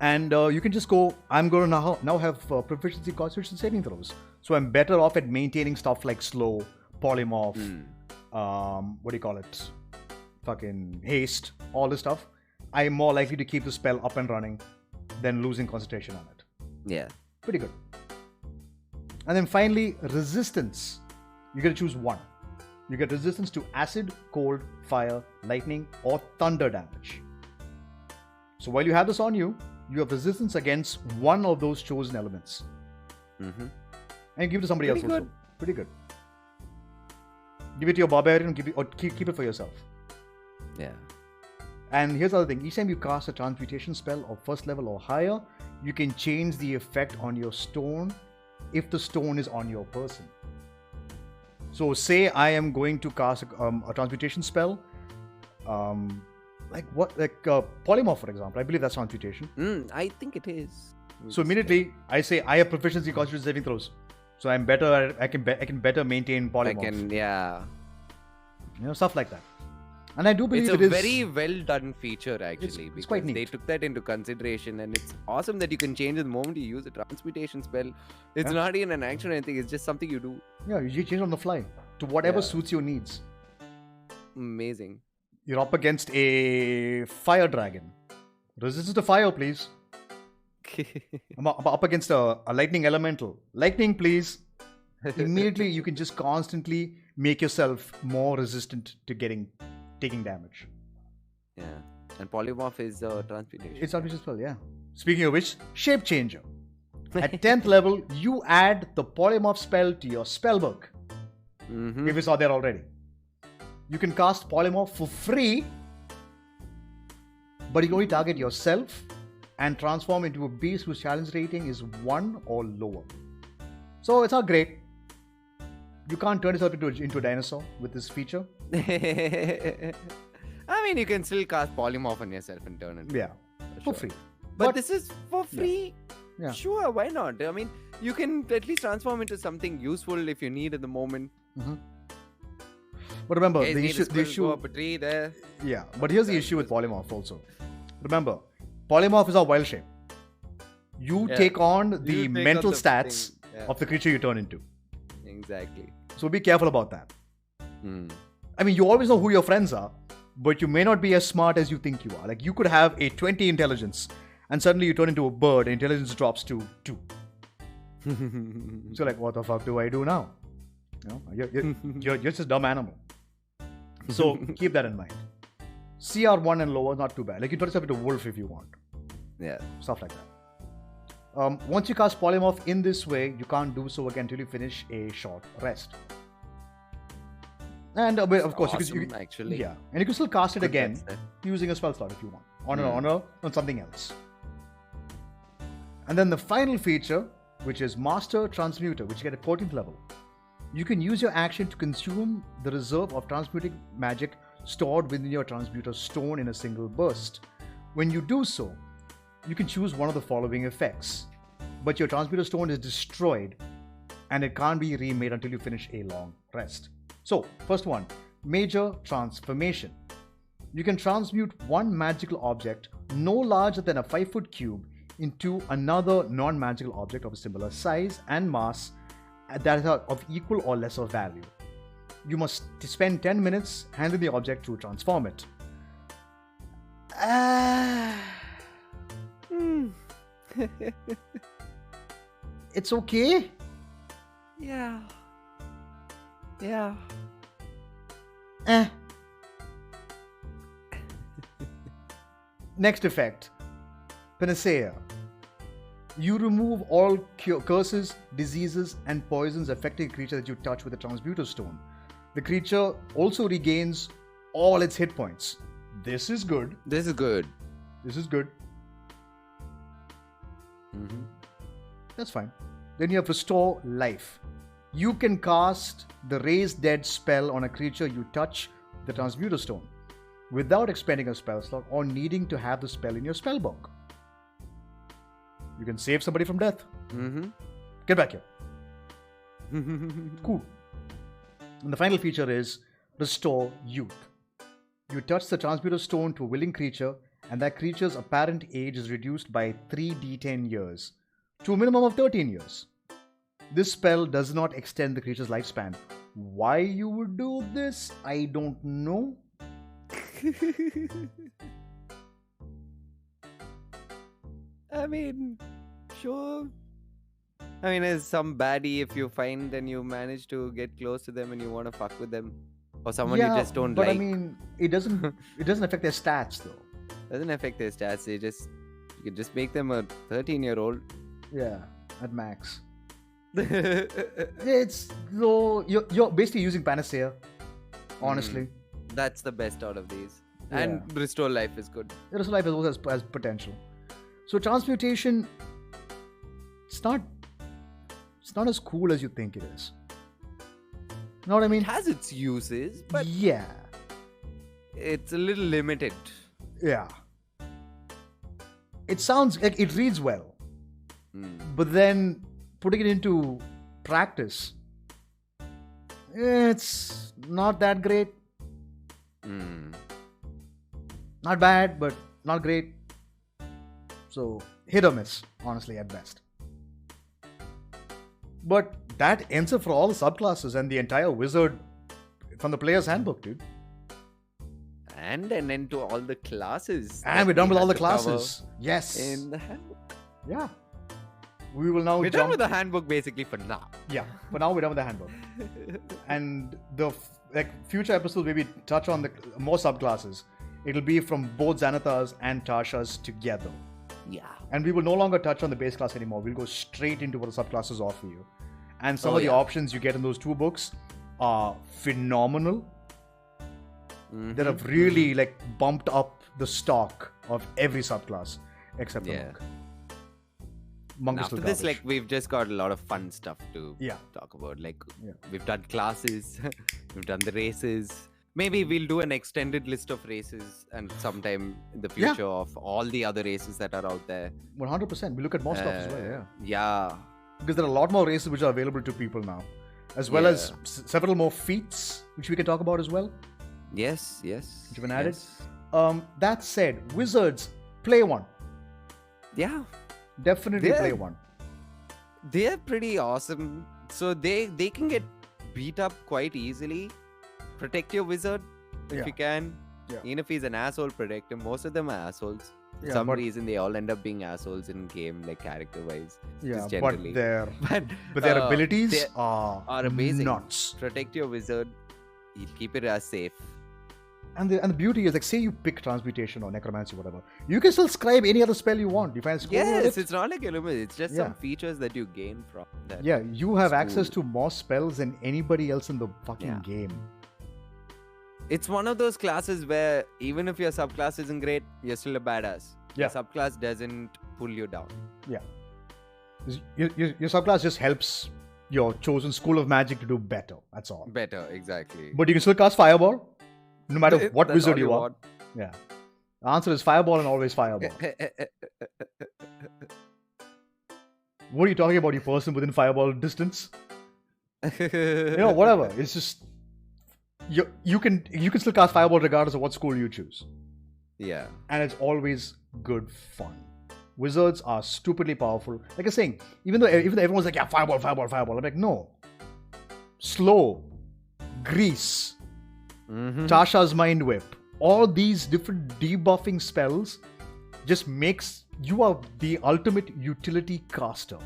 and you can just go. I'm going to now have proficiency Constitution saving throws. So I'm better off at maintaining stuff like slow, polymorph, what do you call it? Fucking haste, all this stuff. I'm more likely to keep the spell up and running than losing concentration on it. Yeah. Pretty good. And then finally, resistance. You get to choose one. You get resistance to acid, cold, fire, lightning, or thunder damage. So while you have this on you, you have resistance against one of those chosen elements. And you give it to somebody else also. Pretty good. Give it to your barbarian, keep it for yourself. Yeah. And here's the other thing. Each time you cast a transmutation spell of 1st level or higher, you can change the effect on your stone if the stone is on your person. So say I am going to cast a transmutation spell, polymorph, for example. I believe that's transmutation. I think it is. So immediately I say I have proficiency in Constitution saving throws, so I'm better. I can better maintain polymorph. Stuff like that. And I do believe it's a very well done feature actually. It's quite neat. They took that into consideration, and it's awesome that you can change it the moment you use a transmutation spell. It's not even an action or anything. It's just something you do. Yeah, you change on the fly to whatever suits your needs. Amazing. You're up against a fire dragon. Resistance to fire, please. I'm up against a lightning elemental. Lightning, please. Immediately, you can just constantly make yourself more resistant to taking damage. Yeah. And polymorph is transmutation. It's transmutation spell, yeah. Speaking of which, shape changer. At 10th level, you add the polymorph spell to your spellbook. If it's not there already. You can cast polymorph for free, but you can only target yourself and transform into a beast whose challenge rating is 1 or lower. So it's not great. You can't turn yourself into a dinosaur with this feature. I mean, you can still cast polymorph on yourself and turn it. Yeah, for free. But this is for free. Yeah. Sure, why not? I mean, you can at least transform into something useful if you need at the moment. But remember, the issue go up a tree there. Yeah, but here's the issue with polymorph also. Remember, polymorph is our wild shape. You take on the mental stats of the creature you turn into. Exactly. So be careful about that. I mean, you always know who your friends are, but you may not be as smart as you think you are. Like, you could have a 20 intelligence, and suddenly you turn into a bird, and intelligence drops to 2. So, like, what the fuck do I do now? You're just a dumb animal. So, keep that in mind. CR1 and lower, not too bad. Like, you turn yourself into a wolf if you want. Yeah. Stuff like that. Once you cast polymorph in this way, you can't do so again until you finish a short rest. And of course, awesome, you can actually. Yeah, and you can still cast it again using a spell slot if you want on something else. And then the final feature, which is Master Transmuter, which you get at 14th level. You can use your action to consume the reserve of transmuting magic stored within your transmuter stone in a single burst. When you do so, you can choose one of the following effects, but your transmuter stone is destroyed and it can't be remade until you finish a long rest. So, first one, Major Transformation. You can transmute one magical object no larger than a 5-foot cube into another non-magical object of a similar size and mass that is of equal or lesser value. You must spend 10 minutes handling the object to transform it. It's okay. Yeah. Next effect, Panacea. You remove all curses, diseases, and poisons affecting a creature that you touch with a transmuter stone. The creature also regains all its hit points. This is good. That's fine. Then you have Restore Life. You can cast the Raise Dead spell on a creature you touch with the transmuter stone without expending a spell slot or needing to have the spell in your spellbook. You can save somebody from death. Get back here. Cool. And the final feature is Restore Youth. You touch the transmuter stone to a willing creature, and that creature's apparent age is reduced by 3d10 years to a minimum of 13 years. This spell does not extend the creature's lifespan. Why you would do this, I don't know. I mean, sure. I mean, as some baddie, if you find and you manage to get close to them and you want to fuck with them, or someone you just don't but like. I mean, it doesn't affect their stats though. Doesn't affect their stats. You can just make them a 13-year-old. Yeah, at max. It's low. You're basically using Panacea. Honestly, that's the best out of these. Yeah. And Restore Life is good. Restore Life also has potential. So transmutation, it's not as cool as you think it is. know what I mean? It has its uses, but Yeah. it's a little limited. Yeah. It sounds like it reads well. Mm. But then putting it into practice, it's not that great. Mm. Not bad, but not great. So, hit or miss, honestly, at best. But that ends it for all the subclasses and the entire wizard from the player's handbook, dude. And an end to all the classes. And that we're done we with all had the to cover classes. Yes. in the handbook. Yeah. We will now We're jump. done with the handbook basically for now. Yeah. For now, we're done with the handbook. And the future episodes, maybe touch on the more subclasses. It'll be from both Xanathar's and Tasha's together. Yeah. And we will no longer touch on the base class anymore. We'll go straight into what the subclasses offer you. And some of the options you get in those 2 books are phenomenal. That have really bumped up the stock of every subclass except the monk. Monk is After still this, garbage. we've just got a lot of fun stuff to talk about. We've done classes, we've done the races. Maybe we'll do an extended list of races and sometime in the future of all the other races that are out there. 100%. We look at more stuff as well, Yeah. Because there are a lot more races which are available to people now. As well as several more feats, which we can talk about as well. Yes. Which have been added. That said, Wizards, play one. Yeah. Definitely play one. They're pretty awesome. So they can get beat up quite easily. Protect your wizard if you can. Yeah. Even if he's an asshole, protect him. Most of them are assholes. For some reason, they all end up being assholes in game, character-wise. Yeah, generally. but their abilities are amazing. Nuts. Protect your wizard. He'll keep it as safe. And the beauty is, say you pick transmutation or necromancy, whatever, you can still scribe any other spell you want. You find it's not like a limit. It's just some features that you gain from that. Yeah, you have access to more spells than anybody else in the fucking game. It's one of those classes where even if your subclass isn't great, you're still a badass. Yeah. Your subclass doesn't pull you down. Yeah. Your subclass just helps your chosen school of magic to do better. That's all. Better, exactly. But you can still cast Fireball, no matter what wizard you are. Yeah. The answer is Fireball and always Fireball. What are you talking about, you person within Fireball distance? Whatever. It's just... You can still cast Fireball regardless of what school you choose. Yeah. And it's always good fun. Wizards are stupidly powerful. Like I was saying, even though everyone's like, Fireball. I'm like, no. Slow. Grease. Tasha's Mind Whip. All these different debuffing spells just makes you are the ultimate utility caster.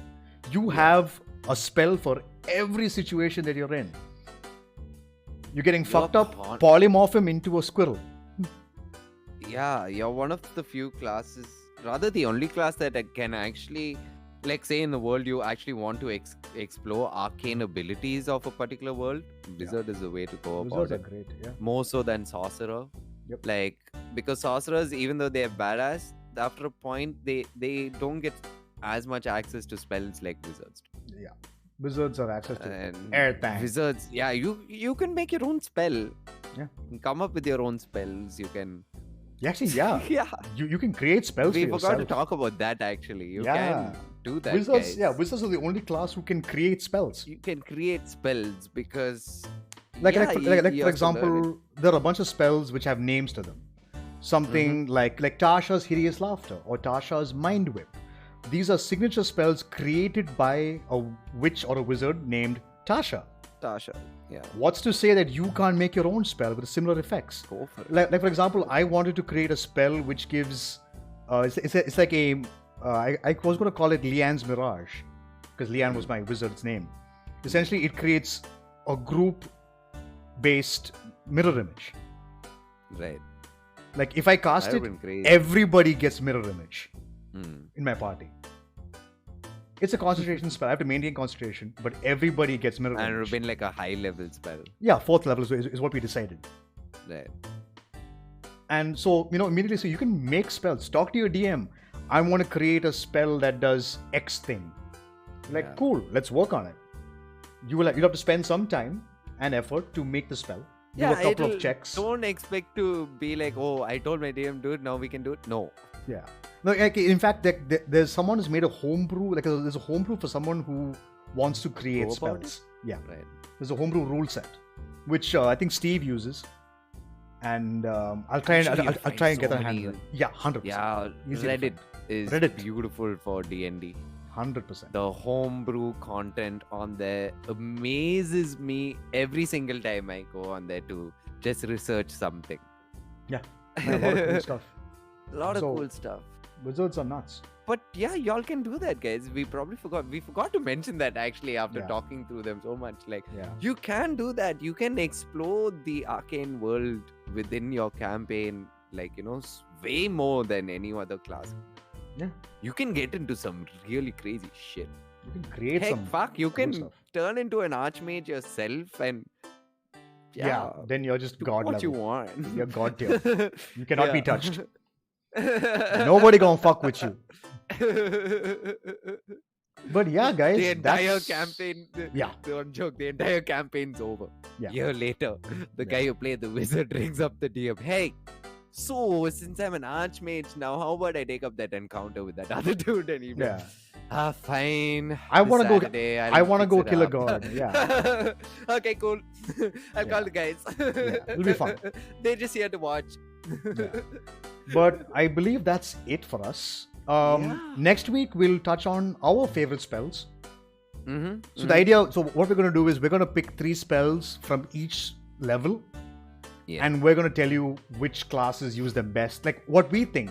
You have a spell for every situation that you're in. You're getting fucked up, polymorph him into a squirrel. Yeah, you're one of the few classes, rather the only class that can actually, say in the world you actually want to explore arcane abilities of a particular world. Wizard is the way to go about it. Wizards are great, yeah. More so than Sorcerer. Yep. Because Sorcerers, even though they're badass, after a point, they don't get as much access to spells like Wizards do. Yeah. Wizards have access to air tank. Wizards, you can make your own spell. Yeah. You can come up with your own spells. You can... Actually, yeah. You can create spells We for forgot yourself. to talk about that, actually. You can do that, Wizards, guys. Wizards are the only class who can create spells. You can create spells because... For example, there are a bunch of spells which have names to them. Something like Tasha's Hideous Laughter or Tasha's Mind Whip. These are signature spells created by a witch or a wizard named Tasha. Yeah. What's to say that you can't make your own spell with similar effects? Go for it. Like for example, I wanted to create a spell which gives... it's like a... I was going to call it Leanne's Mirage, because Leanne was my wizard's name. Essentially, it creates a group-based mirror image. Right. Like, if I cast it, everybody gets mirror image in my party. It's a concentration spell. I have to maintain concentration, but everybody gets mirror image. And it would have been like a high-level spell. Yeah, 4th level is what we decided. Right. And so, immediately, so you can make spells. Talk to your DM. I want to create a spell that does X thing. Cool, let's work on it. You'll have to spend some time, and effort to make the spell. Do Yeah, a couple of it'll- checks. Don't expect to be like, oh, I told my DM do it, now we can do it. No. Yeah. No, like, in fact, there's someone who's made a homebrew. Like there's a homebrew for someone who wants to create Go about spells. Yeah. Right. There's a homebrew rule set, which I think Steve uses, and I'll try and Usually I'll you'll try and find get so a hand. many- Yeah, 100%. Yeah, Easy to Reddit is Reddit. beautiful for D&D. 100%. The homebrew content on there amazes me every single time I go on there to just research something. Yeah, a lot of cool stuff. A lot of So- cool stuff. Wizards are nuts. But yeah, y'all can do that, guys. We forgot to mention that actually after Yeah. talking through them so much. Like, Yeah. you can do that. You can explore the arcane world within your campaign, like, way more than any other class. Yeah. You can get into some really crazy shit. You can create Heck, some. fuck, you cool can stuff. turn into an archmage yourself and Yeah. Then you're just do god what level. you want. You're god tier. You cannot be Yeah. touched. Nobody gonna fuck with you. But yeah, guys, The entire that's- campaign. Yeah. Don't joke. The entire campaign's over. Yeah. Year later, the guy who played the wizard rings up the DM. Hey, so since I'm an archmage now, how about I take up that encounter with that other dude? And he Yeah. fine. I this wanna go- Saturday, I I'll wanna fix go it kill a up." god, yeah. Okay, cool. I'll call Yeah. the guys. it'll be fun. They're just here to watch. Yeah. But I believe that's it for us. Yeah. Next week we'll touch on our favorite spells. Mm-hmm. So the idea, so what we're going to do is we're going to pick 3 spells from each level, Yeah. and we're going to tell you which classes use them best, like what we think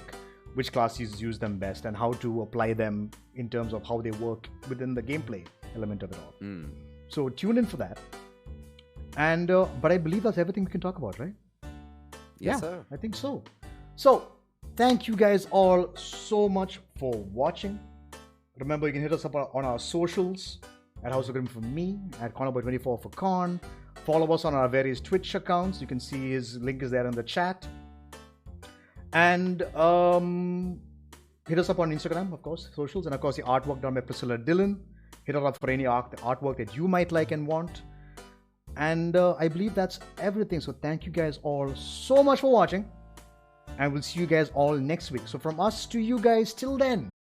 which classes use them best, and how to apply them in terms of how they work within the gameplay element of it all. Mm. So tune in for that. And but I believe that's everything we can talk about, right? Yes, Yeah, sir. I think so. So, thank you guys all so much for watching. Remember, you can hit us up on our socials at House of Grim for me, at Connorboy24 for Con. Follow us on our various Twitch accounts. You can see his link is there in the chat. And hit us up on Instagram, of course, socials, and of course the artwork done by Priscilla Dillon. Hit us up for any artwork that you might like and want. And I believe that's everything. So thank you guys all so much for watching. And we'll see you guys all next week. So from us to you guys, till then.